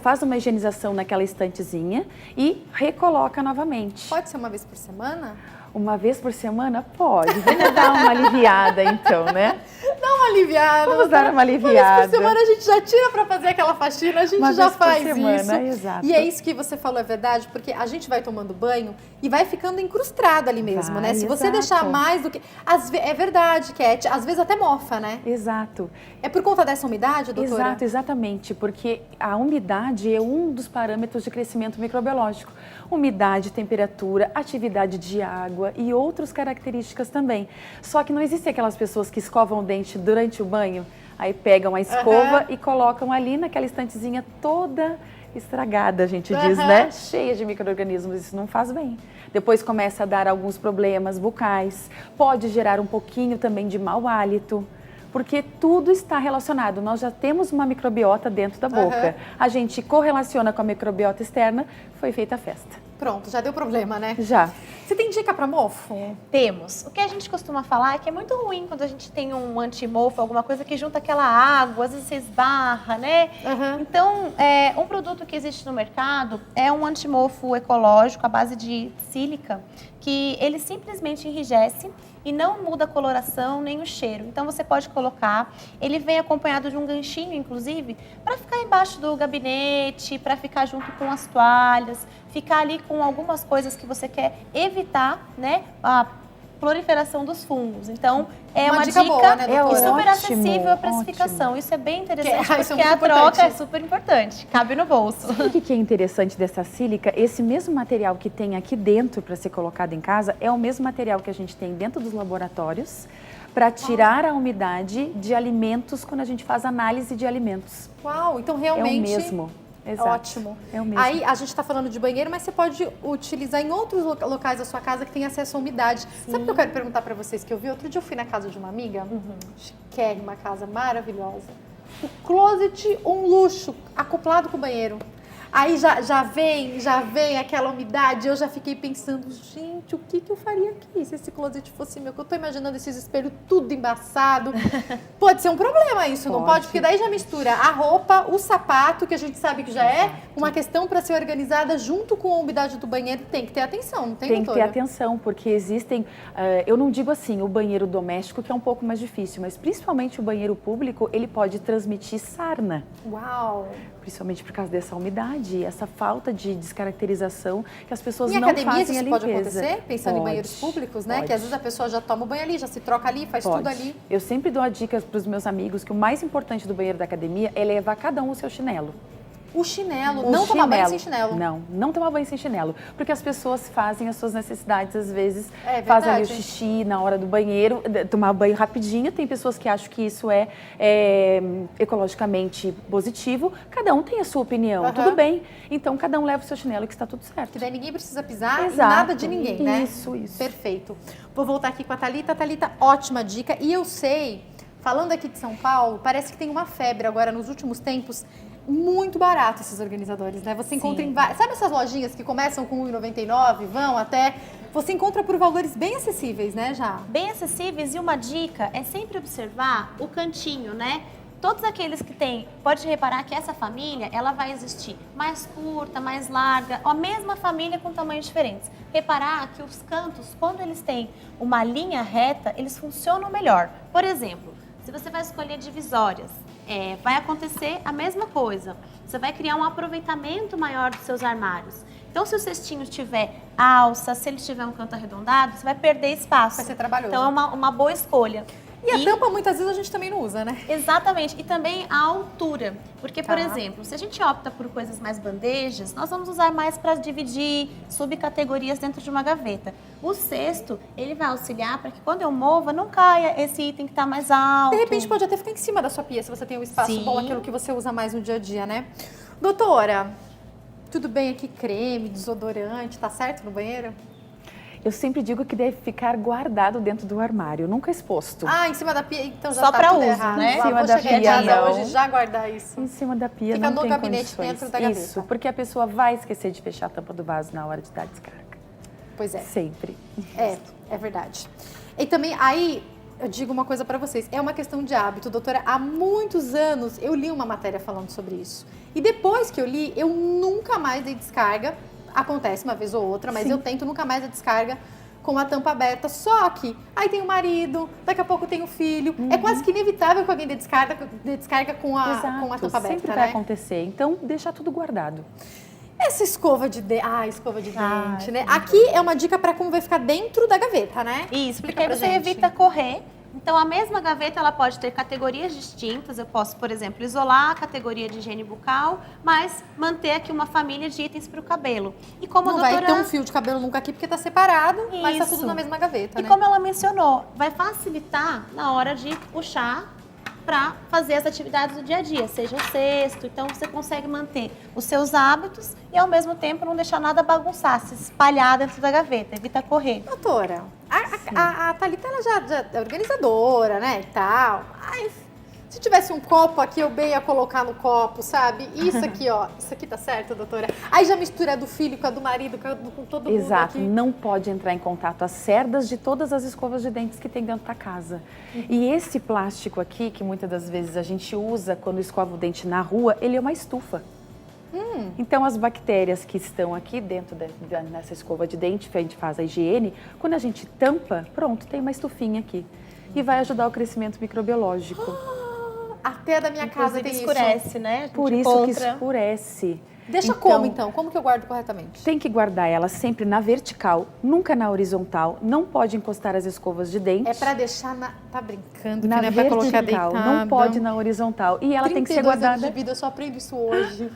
faz uma higienização naquela estantezinha e recoloca novamente. Pode ser uma vez por semana? Uma vez por semana? Pode. Vamos dar uma aliviada então, né? Dá uma aliviada. Vamos dar uma aliviada. Uma vez por semana a gente já tira para fazer aquela faxina, a gente já faz isso. Exato. E é isso que você falou, é verdade, porque a gente vai tomando banho e vai ficando incrustado ali mesmo, né? Se você deixar mais do que... É verdade, Cat, às vezes até mofa, né? Exato. É por conta dessa umidade, doutora? Exato, exatamente, porque a umidade é um dos parâmetros de crescimento microbiológico. Umidade, temperatura, atividade de água e outras características também. Só que não existem aquelas pessoas que escovam o dente durante o banho, aí pegam a escova e colocam ali naquela estantezinha toda estragada, a gente diz, né? Cheia de micro-organismos, isso não faz bem. Depois começa a dar alguns problemas bucais, pode gerar um pouquinho também de mau hálito. Porque tudo está relacionado. Nós já temos uma microbiota dentro da boca. A gente correlaciona com a microbiota externa, foi feita a festa. Pronto, já deu problema, né? Já. Você tem dica para mofo? Temos. O que a gente costuma falar é que é muito ruim quando a gente tem um antimofo, alguma coisa que junta aquela água, às vezes você esbarra, né? Então, um produto que existe no mercado é um antimofo ecológico à base de sílica, que ele simplesmente enrijece e não muda a coloração nem o cheiro. Então você pode colocar, ele vem acompanhado de um ganchinho, inclusive, para ficar embaixo do gabinete, para ficar junto com as toalhas, ficar ali com algumas coisas que você quer evitar, né, a proliferação dos fungos. Então, é uma dica boa, né, e super ótimo, acessível a precificação. Isso é bem interessante, isso é porque muito a troca importante. é super importante, cabe no bolso. Sabe o que é interessante dessa sílica? Esse mesmo material que tem aqui dentro para ser colocado em casa é o mesmo material que a gente tem dentro dos laboratórios para tirar a umidade de alimentos quando a gente faz análise de alimentos. Uau, então realmente... É o mesmo. Exato. Ótimo. É o mesmo. Aí a gente está falando de banheiro, mas você pode utilizar em outros locais da sua casa que tem acesso à umidade. Sabe o que eu quero perguntar para vocês? Que eu vi outro dia, eu fui na casa de uma amiga, chiquérrima, casa maravilhosa. O closet, um luxo, acoplado com o banheiro. Aí já vem aquela umidade, eu já fiquei pensando, gente, o que eu faria aqui se esse closet fosse meu? Que eu tô imaginando esses espelhos tudo embaçado. Pode ser um problema isso, não pode? Porque daí já mistura a roupa, o sapato, que a gente sabe que já é uma questão para ser organizada junto com a umidade do banheiro. Tem que ter atenção, não tem, Tem que doutora? ter atenção, porque existem, eu não digo assim, o banheiro doméstico, que é um pouco mais difícil, mas principalmente o banheiro público, ele pode transmitir sarna. Uau! Principalmente por causa dessa umidade, essa falta de descaracterização que as pessoas Em não academias fazem a isso limpeza. pode acontecer? Pensando em banheiros públicos, né? Que às vezes a pessoa já toma o banho ali, já se troca ali, faz tudo ali. Eu sempre dou a dica para os meus amigos que o mais importante do banheiro da academia é levar cada um o seu chinelo. O chinelo, não tomar banho sem chinelo. Não tomar banho sem chinelo. Porque as pessoas fazem as suas necessidades, às vezes, fazem ali o xixi na hora do banheiro, tomar banho rapidinho. Tem pessoas que acham que isso é ecologicamente positivo. Cada um tem a sua opinião, tudo bem. Então, cada um leva o seu chinelo que está tudo certo. Que daí ninguém precisa pisar em nada de ninguém, né? Isso. Perfeito. Vou voltar aqui com a Thalita. Thalita, ótima dica. E eu sei, falando aqui de São Paulo, parece que tem uma febre agora nos últimos tempos. Muito barato esses organizadores, né? Você encontra em várias... Sabe essas lojinhas que começam com R$1,99, vão até... Você encontra por valores bem acessíveis, né, já? Bem acessíveis, e uma dica é sempre observar o cantinho, né? Todos aqueles que tem, pode reparar que essa família, ela vai existir mais curta, mais larga, a mesma família com tamanhos diferentes. Reparar que os cantos, quando eles têm uma linha reta, eles funcionam melhor. Por exemplo, se você vai escolher divisórias, vai acontecer a mesma coisa. Você vai criar um aproveitamento maior dos seus armários. Então, se o cestinho tiver alça, se ele tiver um canto arredondado, você vai perder espaço. Vai ser trabalhoso. Então, é uma boa escolha. E a tampa, muitas vezes, a gente também não usa, né? Exatamente. E também a altura. Porque, por exemplo, se a gente opta por coisas mais bandejas, nós vamos usar mais para dividir subcategorias dentro de uma gaveta. O cesto, ele vai auxiliar para que quando eu mova, não caia esse item que está mais alto. De repente, pode até ficar em cima da sua pia, se você tem um espaço bom, aquilo que você usa mais no dia a dia, né? Doutora, tudo bem aqui, creme, desodorante, tá certo no banheiro? Eu sempre digo que deve ficar guardado dentro do armário, nunca exposto. Ah, em cima da pia, então já Só tá pra tudo uso, errado. né? Em cima Vou da chegar em pia, casa não. hoje já guardar isso. Em cima da pia Fica não no tem gabinete condições. dentro da gaveta. Isso, porque a pessoa vai esquecer de fechar a tampa do vaso na hora de dar descarga. Pois é. Sempre. É verdade. E também, aí, eu digo uma coisa pra vocês, é uma questão de hábito, doutora. Há muitos anos eu li uma matéria falando sobre isso. E depois que eu li, eu nunca mais dei descarga. Acontece uma vez ou outra, mas Sim. eu tento nunca mais dar descarga com a tampa aberta. Só que aí tem o marido, daqui a pouco tem o filho. É quase que inevitável que alguém dê descarga com a tampa aberta, sempre né? vai acontecer. Então, deixar tudo guardado. Essa escova de dente, escova de dente, né? Aqui é uma dica pra como vai ficar dentro da gaveta, né? Isso, porque Explica aí pra você gente. evita correr. Então, a mesma gaveta, ela pode ter categorias distintas. Eu posso, por exemplo, isolar a categoria de higiene bucal, mas manter aqui uma família de itens para o cabelo. E como Não a doutora... vai ter um fio de cabelo nunca aqui, porque tá separado, mas tá Isso. tudo na mesma gaveta, E né? como ela mencionou, vai facilitar na hora de puxar para fazer as atividades do dia a dia, seja o cesto. Então, você consegue manter os seus hábitos e, ao mesmo tempo, não deixar nada bagunçar, se espalhar dentro da gaveta, evita correr. Doutora, a Thalita, ela já é organizadora, né, e tal. Ai, se tivesse um copo aqui, eu bem ia colocar no copo, sabe? Isso aqui, ó, isso aqui tá certo, doutora? Aí já mistura a do filho com a do marido, com todo mundo Exato, aqui. não pode entrar em contato as cerdas de todas as escovas de dentes que tem dentro da casa. E esse plástico aqui, que muitas das vezes a gente usa quando escova o dente na rua, ele é uma estufa. Então, as bactérias que estão aqui dentro nessa escova de dente, que a gente faz a higiene, quando a gente tampa, pronto, tem uma estufinha aqui. E vai ajudar o crescimento microbiológico. Até a da minha casa Inclusive, tem escurece, isso. né? A gente Por isso que compra. escurece. Deixa como, então? Como que eu guardo corretamente? Tem que guardar ela sempre na vertical, nunca na horizontal. Não pode encostar as escovas de dente. É pra deixar na... Tá brincando que na não é pra colocar vertical, deitada. não pode na horizontal. E ela tem que ser 32 anos guardada. de vida, eu só aprendo isso hoje.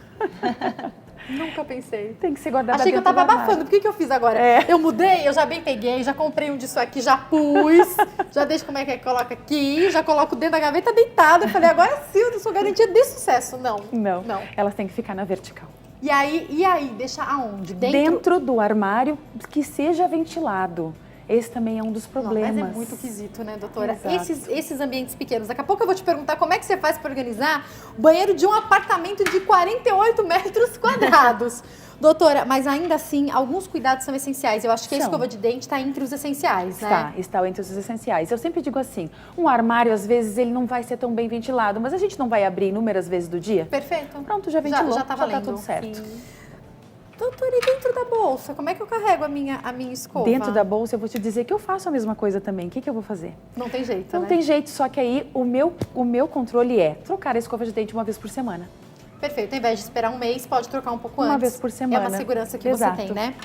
Nunca pensei. Tem que ser guardada Achei que eu dentro tava do armário. abafando. Por que eu fiz agora? Eu mudei, eu já bem peguei, já comprei um disso aqui, já pus, já deixo como é que coloca aqui, já coloco dentro da gaveta deitada. Eu falei, agora sim, eu sou garantia de sucesso. Não. Não, Não. elas têm que ficar na vertical. E aí, deixa aonde? Dentro do armário que seja ventilado. Esse também é um dos Não, problemas. mas é muito quesito, né, doutora? Exato. Esses ambientes pequenos. Daqui a pouco eu vou te perguntar como é que você faz para organizar o banheiro de um apartamento de 48 metros quadrados. Doutora, mas ainda assim, alguns cuidados são essenciais. Eu acho que a São. escova de dente está entre os essenciais, né? Está entre os essenciais. Eu sempre digo assim, um armário, às vezes, ele não vai ser tão bem ventilado, mas a gente não vai abrir inúmeras vezes do dia? Perfeito. Pronto, já ventilou, Já tá valendo. tudo certo. Sim. Doutora, e dentro da bolsa, como é que eu carrego a minha escova? Dentro da bolsa, eu vou te dizer que eu faço a mesma coisa também. O que eu vou fazer? Não tem jeito, Não né? tem jeito, só que aí o meu controle é trocar a escova de dente uma vez por semana. Perfeito. Ao invés de esperar um mês, pode trocar um pouco Uma antes. vez por semana. É uma segurança que Exato. você tem, né?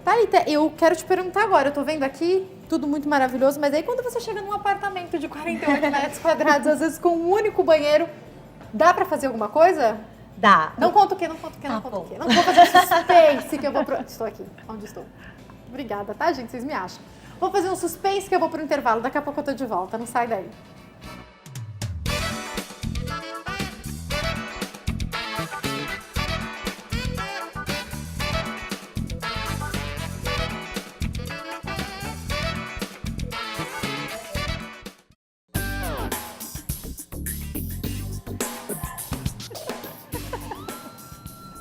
Thalita, eu quero te perguntar agora. Eu tô vendo aqui tudo muito maravilhoso, mas aí quando você chega num apartamento de 48 metros quadrados, às vezes com um único banheiro, dá pra fazer alguma coisa? Dá. Não conta o quê, não conta o quê, não Tá conta o bom. quê. Não vou fazer suspense que eu vou pro... Estou aqui, onde estou? Obrigada, tá, gente? Vocês me acham. Vou fazer um suspense que eu vou pro intervalo. Daqui a pouco eu tô de volta, não sai daí.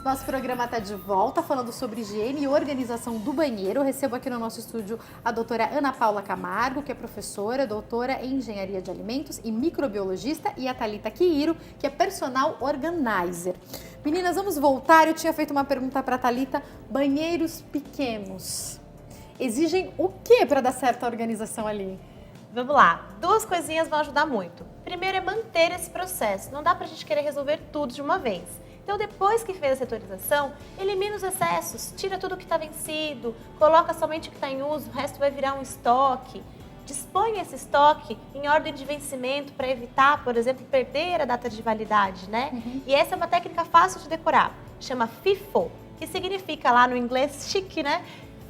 Nosso programa está de volta falando sobre higiene e organização do banheiro. Eu recebo aqui no nosso estúdio a doutora Ana Paula Camargo, que é professora, doutora em engenharia de alimentos e microbiologista, e a Thalita Quihiro, que é personal organizer. Meninas, vamos voltar. Eu tinha feito uma pergunta para a Thalita. Banheiros pequenos exigem o que para dar certo a organização ali? Vamos lá. Duas coisinhas vão ajudar muito. Primeiro é manter esse processo. Não dá pra gente querer resolver tudo de uma vez. Então, depois que fez a setorização, elimina os excessos, tira tudo que está vencido, coloca somente o que está em uso, o resto vai virar um estoque. Dispõe esse estoque em ordem de vencimento para evitar, por exemplo, perder a data de validade, né? E essa é uma técnica fácil de decorar, chama FIFO, que significa lá no inglês chique, né?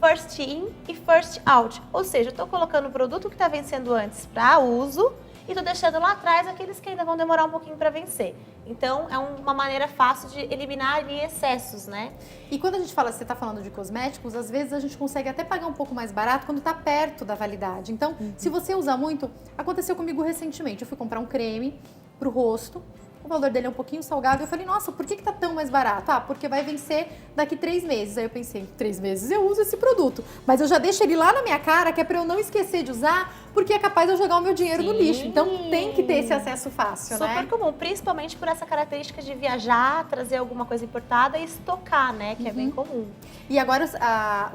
First in e first out. Ou seja, eu estou colocando o produto que está vencendo antes para uso e tô deixando lá atrás aqueles que ainda vão demorar um pouquinho para vencer. Então, é uma maneira fácil de eliminar ali excessos, né? E quando a gente fala, você está falando de cosméticos, às vezes a gente consegue até pagar um pouco mais barato quando está perto da validade. Então, se você usa muito, aconteceu comigo recentemente, eu fui comprar um creme pro rosto, o valor dele é um pouquinho salgado, eu falei, nossa, por que tá tão mais barato? Ah, porque vai vencer daqui 3 meses. Aí eu pensei, 3 meses eu uso esse produto, mas eu já deixo ele lá na minha cara, que é pra eu não esquecer de usar, porque é capaz de eu jogar o meu dinheiro no lixo. Então tem que ter esse acesso fácil, né? Super comum, principalmente por essa característica de viajar, trazer alguma coisa importada e estocar, né? Que é bem comum. E agora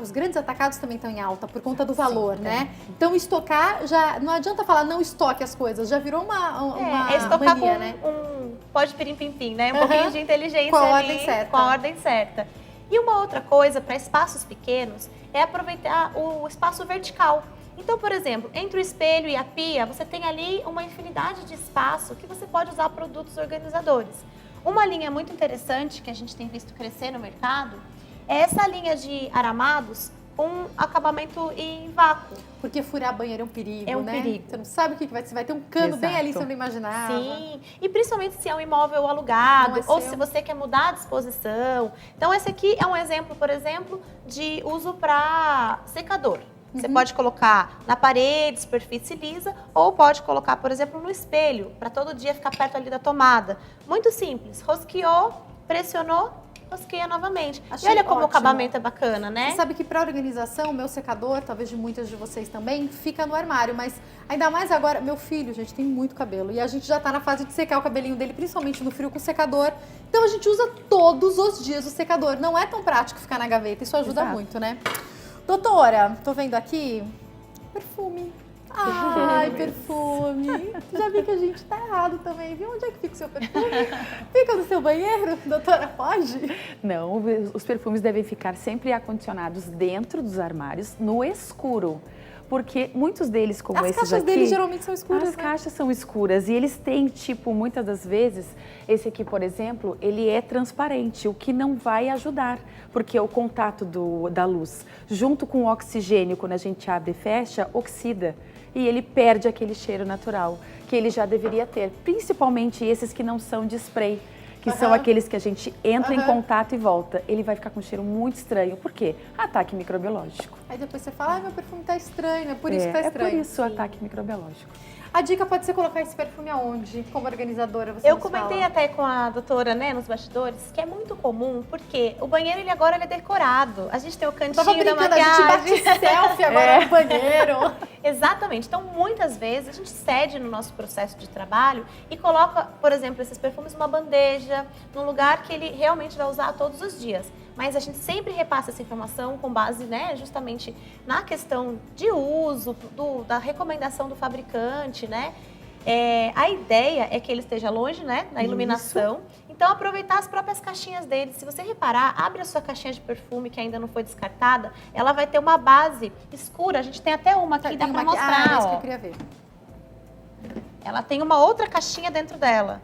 os grandes atacados também estão em alta por conta do valor, né? Então estocar, já não adianta falar não estoque as coisas, já virou uma estocar mania, com né? pode pirim-pim-pim, né? Um pouquinho de inteligência com a ali, ordem certa. com a ordem certa. E uma outra coisa para espaços pequenos é aproveitar o espaço vertical. Então, por exemplo, entre o espelho e a pia, você tem ali uma infinidade de espaço que você pode usar produtos organizadores. Uma linha muito interessante que a gente tem visto crescer no mercado é essa linha de aramados com acabamento em vácuo. Porque furar banheiro é um perigo, né? É um perigo. Você não sabe o que vai ser. Vai ter um cano bem ali, você não imaginava. Sim, e principalmente se é um imóvel alugado ou se você quer mudar a disposição. Então, esse aqui é um exemplo, por exemplo, de uso para secador. Você pode colocar na parede, superfície lisa, ou pode colocar, por exemplo, no espelho, para todo dia ficar perto ali da tomada. Muito simples. Rosqueou, pressionou, rosqueia novamente. Achei e olha como ótimo. o acabamento é bacana, né? Você sabe que para organização, o meu secador, talvez de muitas de vocês também, fica no armário, mas ainda mais agora, meu filho, gente, tem muito cabelo e a gente já tá na fase de secar o cabelinho dele, principalmente no frio com o secador. Então a gente usa todos os dias o secador. Não é tão prático ficar na gaveta, isso ajuda muito, né? Doutora, tô vendo aqui perfume. Ai, perfume. Já vi que a gente tá errado também, viu? Onde é que fica o seu perfume? Fica no seu banheiro? Doutora, pode? Não, os perfumes devem ficar sempre acondicionados dentro dos armários, no escuro. Porque muitos deles, como esses aqui... As caixas deles geralmente são escuras, As caixas são escuras e eles têm, tipo, muitas das vezes, esse aqui, por exemplo, ele é transparente, o que não vai ajudar. Porque o contato da luz, junto com o oxigênio, quando a gente abre e fecha, oxida. E ele perde aquele cheiro natural que ele já deveria ter. Principalmente esses que não são de spray. Que são aqueles que a gente entra em contato e volta. Ele vai ficar com um cheiro muito estranho. Por quê? Ataque microbiológico. Aí depois você fala, meu perfume tá estranho, é por isso que tá estranho. É por isso o ataque microbiológico. A dica pode ser colocar esse perfume aonde? Como organizadora, você Eu nos comentei fala. até com a doutora, né, nos bastidores, que é muito comum, porque o banheiro, agora ele é decorado. A gente tem o cantinho da maquiagem. A gente bate selfie agora no banheiro. Exatamente. Então, muitas vezes, a gente cede no nosso processo de trabalho e coloca, por exemplo, esses perfumes numa bandeja, num lugar que ele realmente vai usar todos os dias. Mas a gente sempre repassa essa informação com base, né, justamente na questão de uso, da recomendação do fabricante, né? A ideia é que ele esteja longe, né, da iluminação. Então, aproveitar as próprias caixinhas dele. Se você reparar, abre a sua caixinha de perfume que ainda não foi descartada, ela vai ter uma base escura. A gente tem até uma aqui, dá pra mostrar, é isso ó. que eu queria ver. Ela tem uma outra caixinha dentro dela,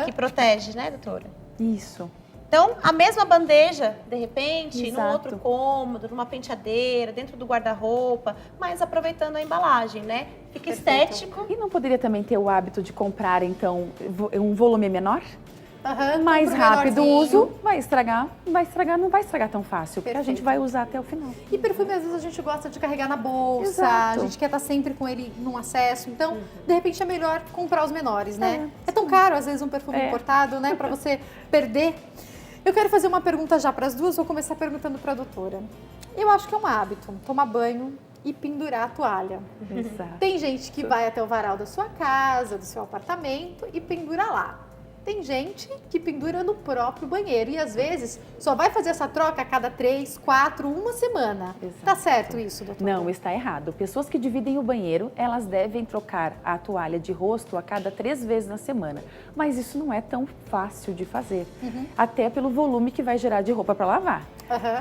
que protege, né, doutora? Isso. Então, a mesma bandeja, de repente, Exato. num outro cômodo, numa penteadeira, dentro do guarda-roupa, mas aproveitando a embalagem, né? Fica estético. E não poderia também ter o hábito de comprar, então, um volume menor? Mais compra um rápido o menorzinho. uso, não vai estragar tão fácil, porque a gente vai usar até o final. E perfume, às vezes, a gente gosta de carregar na bolsa, Exato. a gente quer estar sempre com ele num acesso. Então, de repente, é melhor comprar os menores, né? É tão caro, às vezes, um perfume importado, né? Pra você perder. Eu quero fazer uma pergunta já para as duas, vou começar perguntando para a doutora. Eu acho que é um hábito tomar banho e pendurar a toalha. Exato. Tem gente que vai até o varal da sua casa, do seu apartamento e pendura lá. Tem gente que pendura no próprio banheiro e às vezes só vai fazer essa troca a cada 3, 4, uma semana. Exato. Tá certo isso, doutora? Não, está errado. Pessoas que dividem o banheiro, elas devem trocar a toalha de rosto a cada 3 vezes na semana. Mas isso não é tão fácil de fazer, até pelo volume que vai gerar de roupa para lavar.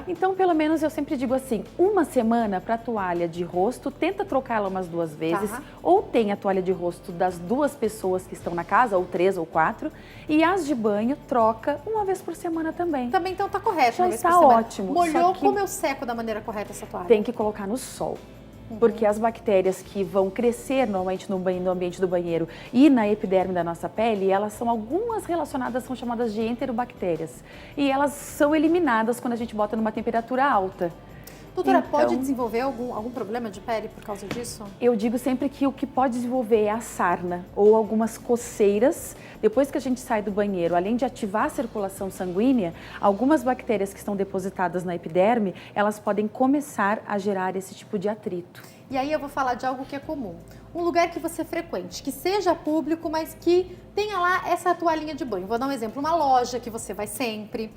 Então, pelo menos eu sempre digo assim, uma semana para a toalha de rosto, tenta trocá-la umas 2 vezes, ou tem a toalha de rosto das 2 pessoas que estão na casa, ou 3 ou 4, e as de banho troca uma vez por semana também. Também então tá correto. Já uma vez por está semana. ótimo. Molhou, Só que como eu seco da maneira correta essa toalha? tem que colocar no sol. Porque as bactérias que vão crescer normalmente no ambiente do banheiro e na epiderme da nossa pele, elas são algumas relacionadas, são chamadas de enterobactérias. E elas são eliminadas quando a gente bota numa temperatura alta. Doutora, Então, pode desenvolver algum problema de pele por causa disso? Eu digo sempre que o que pode desenvolver é a sarna ou algumas coceiras. Depois que a gente sai do banheiro, além de ativar a circulação sanguínea, algumas bactérias que estão depositadas na epiderme, elas podem começar a gerar esse tipo de atrito. E aí eu vou falar de algo que é comum. Um lugar que você frequente, que seja público, mas que tenha lá essa toalhinha de banho. Vou dar um exemplo, uma loja que você vai sempre,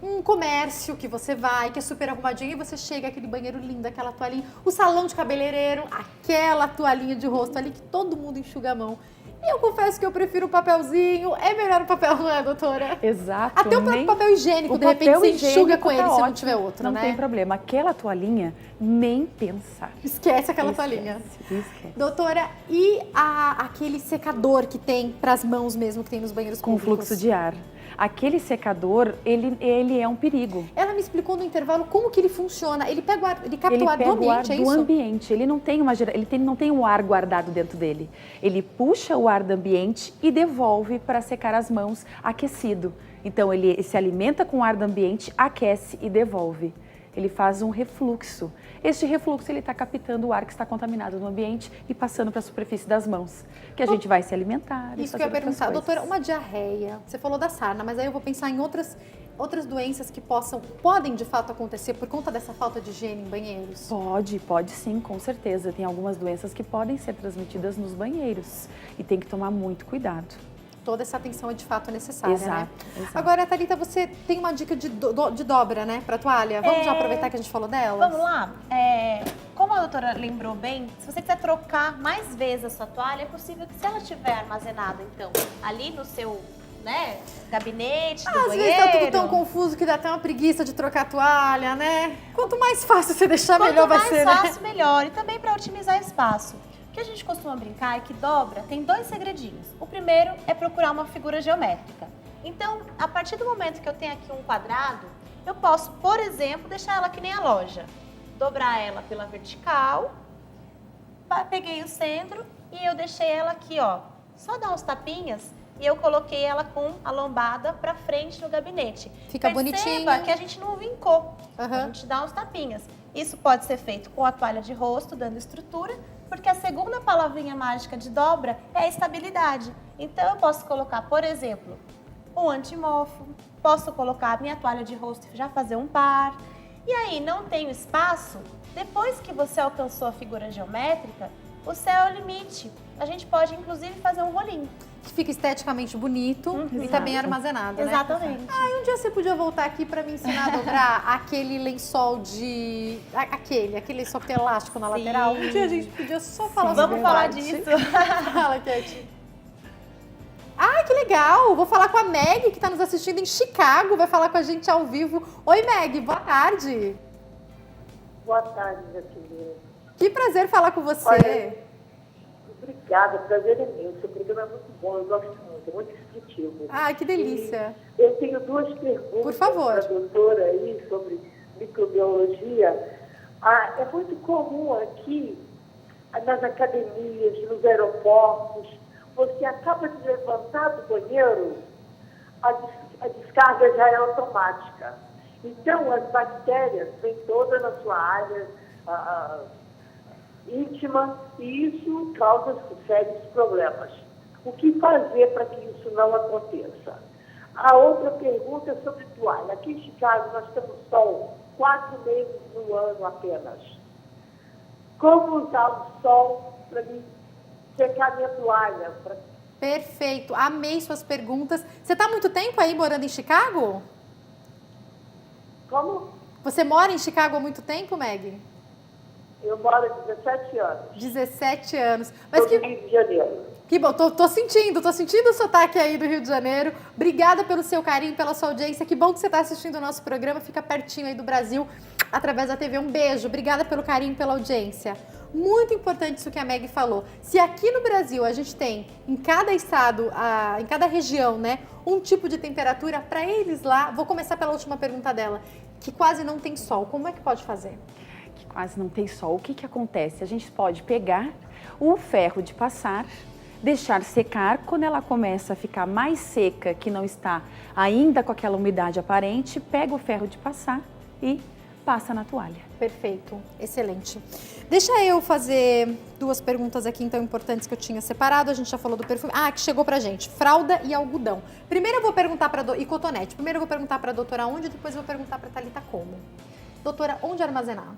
um comércio que você vai, que é super arrumadinho, e você chega, aquele banheiro lindo, aquela toalhinha, o salão de cabeleireiro, aquela toalhinha de rosto ali que todo mundo enxuga a mão. E eu confesso que eu prefiro o papelzinho, é melhor o papel, não é, doutora? Exato. Até o próprio papel higiênico, de repente você enxuga com ele se não tiver outro, não né? Não tem problema, aquela toalhinha, nem pensar. Esquece aquela toalhinha. Esquece. Doutora, e aquele secador que tem para as mãos mesmo, que tem nos banheiros com públicos? Fluxo de ar. Aquele secador, ele é um perigo. Ela me explicou no intervalo como que ele funciona. Ele pega o ar, ele capta o ar do ambiente, o ar é do isso? ambiente. Ele não tem não tem um ar guardado dentro dele. Ele puxa o ar do ambiente e devolve para secar as mãos aquecido. Então ele se alimenta com o ar do ambiente, aquece e devolve. Ele faz um refluxo. Este refluxo ele está captando o ar que está contaminado no ambiente e passando para a superfície das mãos, que a gente vai se alimentar. Isso que eu ia perguntar, doutora, uma diarreia. Você falou da sarna, mas aí eu vou pensar em outras doenças que podem de fato acontecer por conta dessa falta de higiene em banheiros? Pode sim, com certeza. Tem algumas doenças que podem ser transmitidas nos banheiros e tem que tomar muito cuidado. Toda essa atenção é de fato necessária, exato, né? Exato. Agora, Thalita, você tem uma dica de dobra, né, para toalha? Vamos já aproveitar que a gente falou dela? Vamos lá. Como a doutora lembrou bem, se você quiser trocar mais vezes a sua toalha, é possível que se ela estiver armazenada, então, ali no seu, né, gabinete do banheiro... Às vezes tá tudo tão confuso que dá até uma preguiça de trocar a toalha, né? Quanto mais fácil você deixar, melhor vai ser, né? Quanto mais fácil, melhor. E também para otimizar espaço. O que a gente costuma brincar é que dobra tem 2 segredinhos. O primeiro é procurar uma figura geométrica. Então, a partir do momento que eu tenho aqui um quadrado, eu posso, por exemplo, deixar ela que nem a loja. Dobrar ela pela vertical, peguei o centro e eu deixei ela aqui, ó. Só dar uns tapinhas e eu coloquei ela com a lombada para frente no gabinete. Fica bonitinho. Perceba que a gente não vincou, Uhum. a gente dá uns tapinhas. Isso pode ser feito com a toalha de rosto, dando estrutura, porque a segunda palavrinha mágica de dobra é a estabilidade. Então, eu posso colocar, por exemplo, um antimofo, posso colocar a minha toalha de rosto e já fazer um par. E aí, não tenho espaço, depois que você alcançou a figura geométrica, o céu é o limite. A gente pode, inclusive, fazer um rolinho. Que fica esteticamente bonito e também armazenado, né? Exatamente. Um dia você podia voltar aqui para me ensinar a dobrar aquele lençol de... Aquele lençol que tem elástico na lateral. Um dia a gente podia só falar sobre Vamos falar disso. Fala, Cat. Ah, que legal! Vou falar com a Meg, que está nos assistindo em Chicago. Vai falar com a gente ao vivo. Oi, Meg, boa tarde. Boa tarde, minha querida. Que prazer falar com você. Olha, obrigada, o prazer é meu. Seu programa é muito bom, eu gosto muito, é muito instrutivo. Ai, que delícia. E eu tenho 2 perguntas Por favor. para a doutora aí sobre microbiologia. É muito comum aqui, nas academias, nos aeroportos, você acaba de levantar do banheiro, a descarga já é automática. Então, as bactérias vêm todas na sua área íntima e isso causa sérios problemas. O que fazer para que isso não aconteça? A outra pergunta é sobre toalha. Aqui em Chicago nós temos sol 4 meses no ano apenas. Como usar o sol para mim secar minha toalha? Perfeito, amei suas perguntas. Você está há muito tempo aí morando em Chicago? Como? Você mora em Chicago há muito tempo, Meg? Eu moro há 17 anos. 17 anos. Mas do Rio de Janeiro. Que bom, tô sentindo o sotaque aí do Rio de Janeiro. Obrigada pelo seu carinho, pela sua audiência. Que bom que você está assistindo o nosso programa, fica pertinho aí do Brasil, através da TV. Um beijo, obrigada pelo carinho, pela audiência. Muito importante isso que a Meg falou. Se aqui no Brasil a gente tem, em cada estado, em cada região, né, um tipo de temperatura, para eles lá, vou começar pela última pergunta dela, que quase não tem sol, como é que pode fazer? quase não tem sol, o que que acontece? A gente pode pegar o ferro de passar, deixar secar, quando ela começa a ficar mais seca, que não está ainda com aquela umidade aparente, pega o ferro de passar e passa na toalha. Perfeito, excelente. Deixa eu fazer 2 perguntas aqui, então, importantes que eu tinha separado. A gente já falou do perfume. Ah, que chegou pra gente, fralda e algodão. Primeiro eu vou perguntar e cotonete. Primeiro eu vou perguntar pra doutora onde, depois eu vou perguntar pra Thalita como. Doutora, onde armazenar?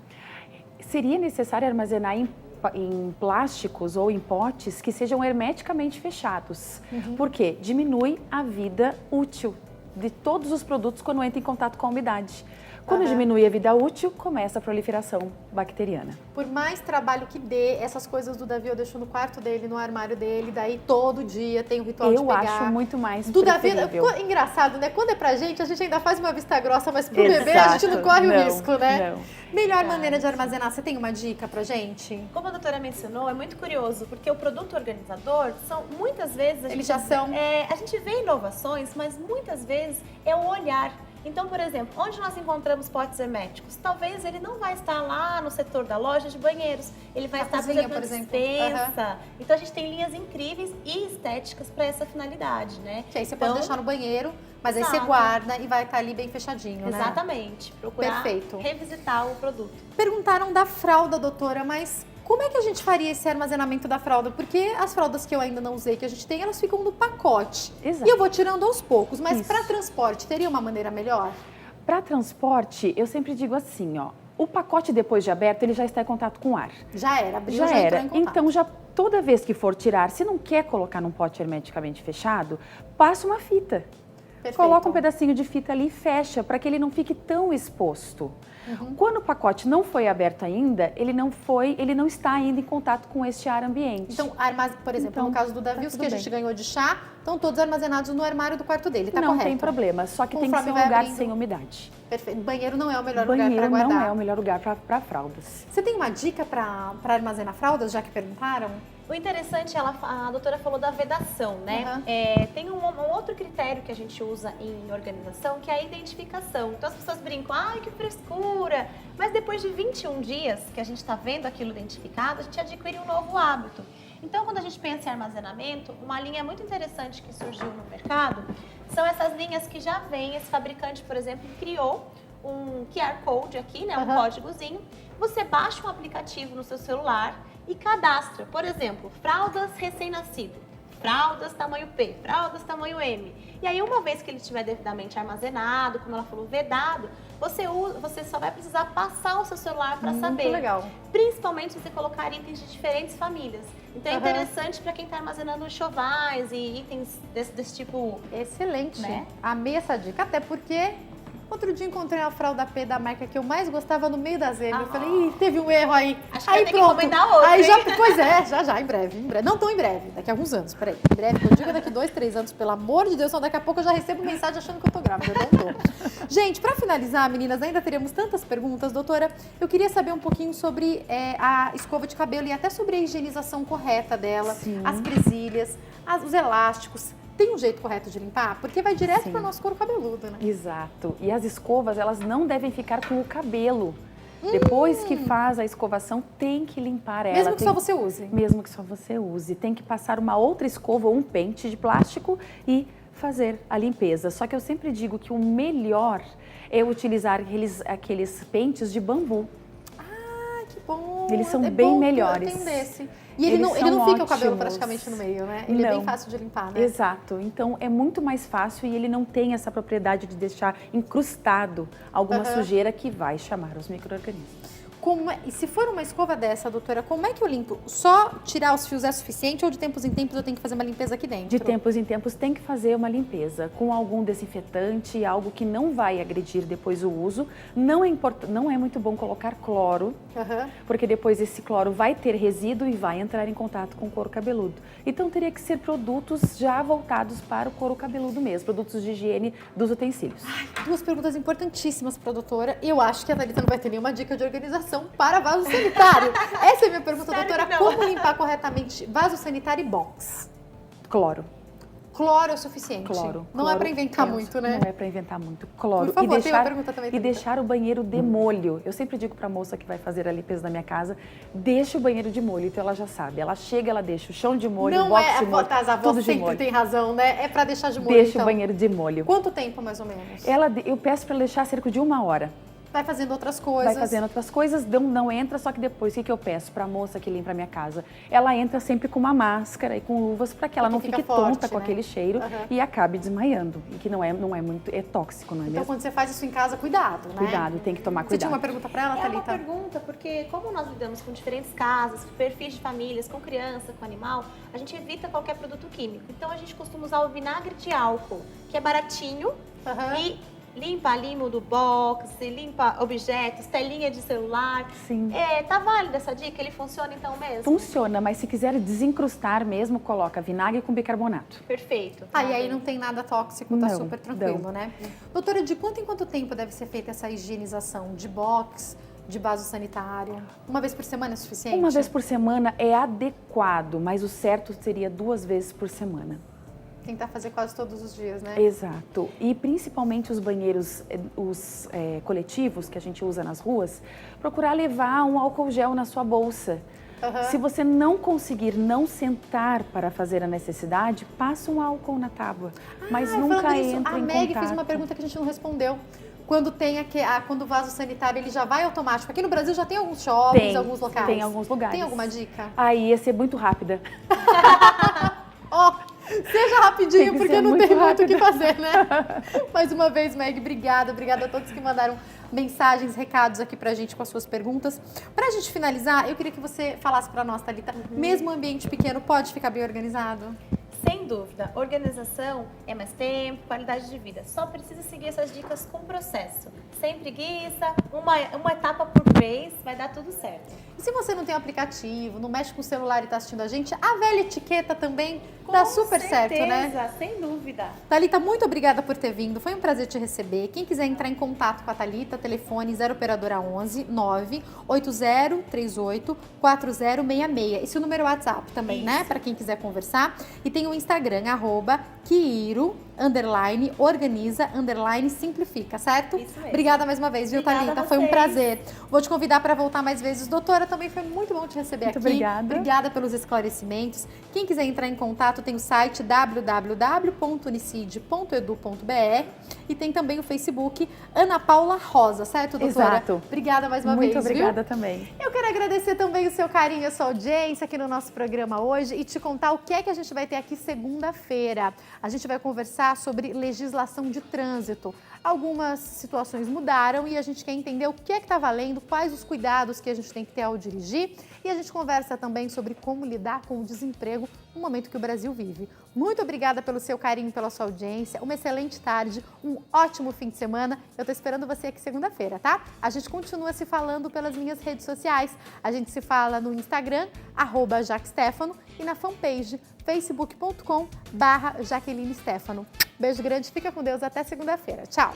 Seria necessário armazenar em plásticos ou em potes que sejam hermeticamente fechados. Porque diminui a vida útil de todos os produtos quando entra em contato com a umidade. Quando diminui a vida útil, começa a proliferação bacteriana. Por mais trabalho que dê, essas coisas do Davi eu deixo no quarto dele, no armário dele, daí todo dia tem o ritual de pegar. Eu acho muito mais do Davi, engraçado, né? Quando é pra gente, a gente ainda faz uma vista grossa, mas pro bebê a gente não corre o risco, né? Melhor maneira de armazenar, você tem uma dica pra gente? Como a doutora mencionou, é muito curioso, porque o produto organizador, muitas vezes Eles já são... a gente vê inovações, mas muitas vezes é o olhar. Então, por exemplo, onde nós encontramos potes herméticos? Talvez ele não vai estar lá no setor da loja de banheiros, ele vai estar, cozinha, por exemplo, na dispensa. Então, a gente tem linhas incríveis e estéticas para essa finalidade, né? Que aí você pode deixar no banheiro, mas aí você guarda e vai estar ali bem fechadinho, né? Exatamente. Procurar revisitar o produto. Perguntaram da fralda, doutora, mas como é que a gente faria esse armazenamento da fralda? Porque as fraldas que eu ainda não usei, que a gente tem, elas ficam no pacote. Exato. E eu vou tirando aos poucos, mas para transporte, teria uma maneira melhor? Para transporte, eu sempre digo assim, ó, o pacote depois de aberto, ele já está em contato com o ar. Já era, abriu, já entrou em contato. Então, já toda vez que for tirar, se não quer colocar num pote hermeticamente fechado, passa uma fita. Perfeito. Coloca um pedacinho de fita ali e fecha, para que ele não fique tão exposto. Quando o pacote não foi aberto ainda, ele não está ainda em contato com este ar ambiente. Então, por exemplo, no caso do Davi, os que a gente ganhou de chá, estão todos armazenados no armário do quarto dele, tá correto? Não tem problema, só que tem que ser um lugar sem umidade. Perfeito. Banheiro não é o melhor lugar para guardar. Banheiro não é o melhor lugar para fraldas. Você tem uma dica para armazenar fraldas, já que perguntaram? O interessante, a doutora falou da vedação, né? Tem um outro critério que a gente usa em organização, que é a identificação. Então as pessoas brincam, ai que frescura! Mas depois de 21 dias que a gente está vendo aquilo identificado, a gente adquire um novo hábito. Então quando a gente pensa em armazenamento, uma linha muito interessante que surgiu no mercado são essas linhas que já vem, esse fabricante, por exemplo, criou um QR Code aqui, né? Um códigozinho. Você baixa um aplicativo no seu celular e cadastra, por exemplo, fraldas recém-nascido, fraldas tamanho P, fraldas tamanho M. E aí, uma vez que ele estiver devidamente armazenado, como ela falou, vedado, você só vai precisar passar o seu celular para saber. Muito legal. Principalmente se você colocar itens de diferentes famílias. Então, é interessante para quem está armazenando enxovais e itens desse tipo. Excelente. Né? Amei essa dica, até porque outro dia encontrei uma fralda P da marca que eu mais gostava no meio da zebra. Eu falei, ih, teve um erro aí. Acho que aí vai ter que encomendar outra. Aí pois é, já, em breve. Não tão em breve, daqui a alguns anos, peraí. Em breve, eu digo daqui 2, 3 anos, pelo amor de Deus, senão daqui a pouco eu já recebo mensagem achando que eu tô grávida, eu não tô. Gente, pra finalizar, meninas, ainda teríamos tantas perguntas. Doutora, eu queria saber um pouquinho sobre a escova de cabelo e até sobre a higienização correta dela, as presilhas, os elásticos. Tem um jeito correto de limpar? Porque vai direto para o nosso couro cabeludo, né? Exato. E as escovas, elas não devem ficar com o cabelo. Depois que faz a escovação, tem que limpar ela. Mesmo que só você use? Mesmo que só você use. Tem que passar uma outra escova ou um pente de plástico e fazer a limpeza. Só que eu sempre digo que o melhor é utilizar aqueles pentes de bambu. Ah, que bom! Eles são bem melhores. E ele não fica o cabelo praticamente no meio, né? Ele é bem fácil de limpar, né? Exato. Então, é muito mais fácil e ele não tem essa propriedade de deixar incrustado alguma sujeira que vai chamar os micro-organismos. E se for uma escova dessa, doutora, como é que eu limpo? Só tirar os fios é suficiente ou de tempos em tempos eu tenho que fazer uma limpeza aqui dentro? De tempos em tempos tem que fazer uma limpeza com algum desinfetante, algo que não vai agredir depois o uso. Não é muito bom colocar cloro, porque depois esse cloro vai ter resíduo e vai entrar em contato com o couro cabeludo. Então teria que ser produtos já voltados para o couro cabeludo mesmo, produtos de higiene dos utensílios. Ai, 2 perguntas importantíssimas para a doutora. Eu acho que a Thalita não vai ter nenhuma dica de organização para vaso sanitário. Essa é a minha pergunta, doutora. Como limpar corretamente vaso sanitário e box? Cloro. Cloro é o suficiente? Cloro. Não é para inventar muito, né? Não é para inventar muito. Cloro. Por favor, e tem uma pergunta também. E deixar o banheiro de molho. Eu sempre digo para a moça que vai fazer a limpeza da minha casa, deixa o banheiro de molho. Então ela já sabe. Ela chega, ela deixa o chão de molho, não o box é, de molho, as avós tudo de sempre molho. tem razão, né? É para deixar de molho, Deixa então. o banheiro de molho. Quanto tempo, mais ou menos? Eu peço para deixar cerca de 1 hora. Vai fazendo outras coisas. Vai fazendo outras coisas, não entra, só que depois, o que eu peço para a moça que limpa a minha casa? Ela entra sempre com uma máscara e com luvas para que ela não fique tonta com aquele cheiro e acabe desmaiando. E que não é muito, é tóxico, não é então, mesmo? quando você faz isso em casa, cuidado, né? Cuidado, tem que tomar Você cuidado. tinha uma pergunta para ela, Thalita? É uma pergunta, porque como nós lidamos com diferentes casas, perfis de famílias, com criança, com animal, a gente evita qualquer produto químico. Então, a gente costuma usar o vinagre de álcool, que é baratinho e limpa limo do box, limpa objetos, telinha de celular. Sim. Tá válida essa dica? Ele funciona então mesmo? Funciona, mas se quiser desencrustar mesmo, coloca vinagre com bicarbonato. Perfeito. E aí não tem nada tóxico, tá Não, super tranquilo, não. né? Doutora, de quanto em quanto tempo deve ser feita essa higienização de box, de vaso sanitário? Uma vez por semana é suficiente? Uma vez por semana é adequado, mas o certo seria 2 vezes por semana. Tentar fazer quase todos os dias, né? Exato. E principalmente os banheiros, os coletivos que a gente usa nas ruas, procurar levar um álcool gel na sua bolsa. Se você não conseguir não sentar para fazer a necessidade, passa um álcool na tábua. Mas nunca entra em contato. A Meg fez uma pergunta que a gente não respondeu. Quando quando o vaso sanitário ele já vai automático. Aqui no Brasil já tem alguns shoppings, alguns locais. Tem alguns lugares. Tem alguma dica? Aí ia ser muito rápida. Seja rapidinho, porque não tem muito o que fazer, né? Mais uma vez, Meg, obrigada. Obrigada a todos que mandaram mensagens, recados aqui pra gente com as suas perguntas. Pra gente finalizar, eu queria que você falasse pra nós, Thalita, mesmo um ambiente pequeno pode ficar bem organizado? Sem dúvida, organização é mais tempo, qualidade de vida. Só precisa seguir essas dicas com processo. Sem preguiça, uma etapa por vez, vai dar tudo certo. E se você não tem um aplicativo, não mexe com o celular e está assistindo a gente, a velha etiqueta também dá super certo, né? Sem dúvida. Thalita, muito obrigada por ter vindo. Foi um prazer te receber. Quem quiser entrar em contato com a Thalita, telefone 0 operadora 11 98038 4066. Esse é o número WhatsApp também, né? Para quem quiser conversar. E tem o Instagram, @Quiro_organiza_simplifica, certo? Isso mesmo. Obrigada mais uma vez, viu, Thalita? Foi um prazer. Vou te convidar para voltar mais vezes. Doutora, também foi muito bom te receber aqui. Obrigada. Obrigada pelos esclarecimentos. Quem quiser entrar em contato, tem o site www.unicid.edu.br e tem também o Facebook Ana Paula Rosa, certo, doutora? Exato. Obrigada mais uma vez, Muito obrigada viu? também. Eu quero agradecer também o seu carinho e a sua audiência aqui no nosso programa hoje e te contar o que é que a gente vai ter aqui segunda-feira. A gente vai conversar sobre legislação de trânsito. Algumas situações mudaram e a gente quer entender o que é que está valendo, quais os cuidados que a gente tem que ter ao dirigir. E a gente conversa também sobre como lidar com o desemprego no momento que o Brasil vive. Muito obrigada pelo seu carinho e pela sua audiência. Uma excelente tarde, um ótimo fim de semana. Eu tô esperando você aqui segunda-feira, tá? A gente continua se falando pelas minhas redes sociais. A gente se fala no Instagram, @JaqueStefano, e na fanpage facebook.com/Jaqueline Stefano. Beijo grande, fica com Deus, até segunda-feira. Tchau!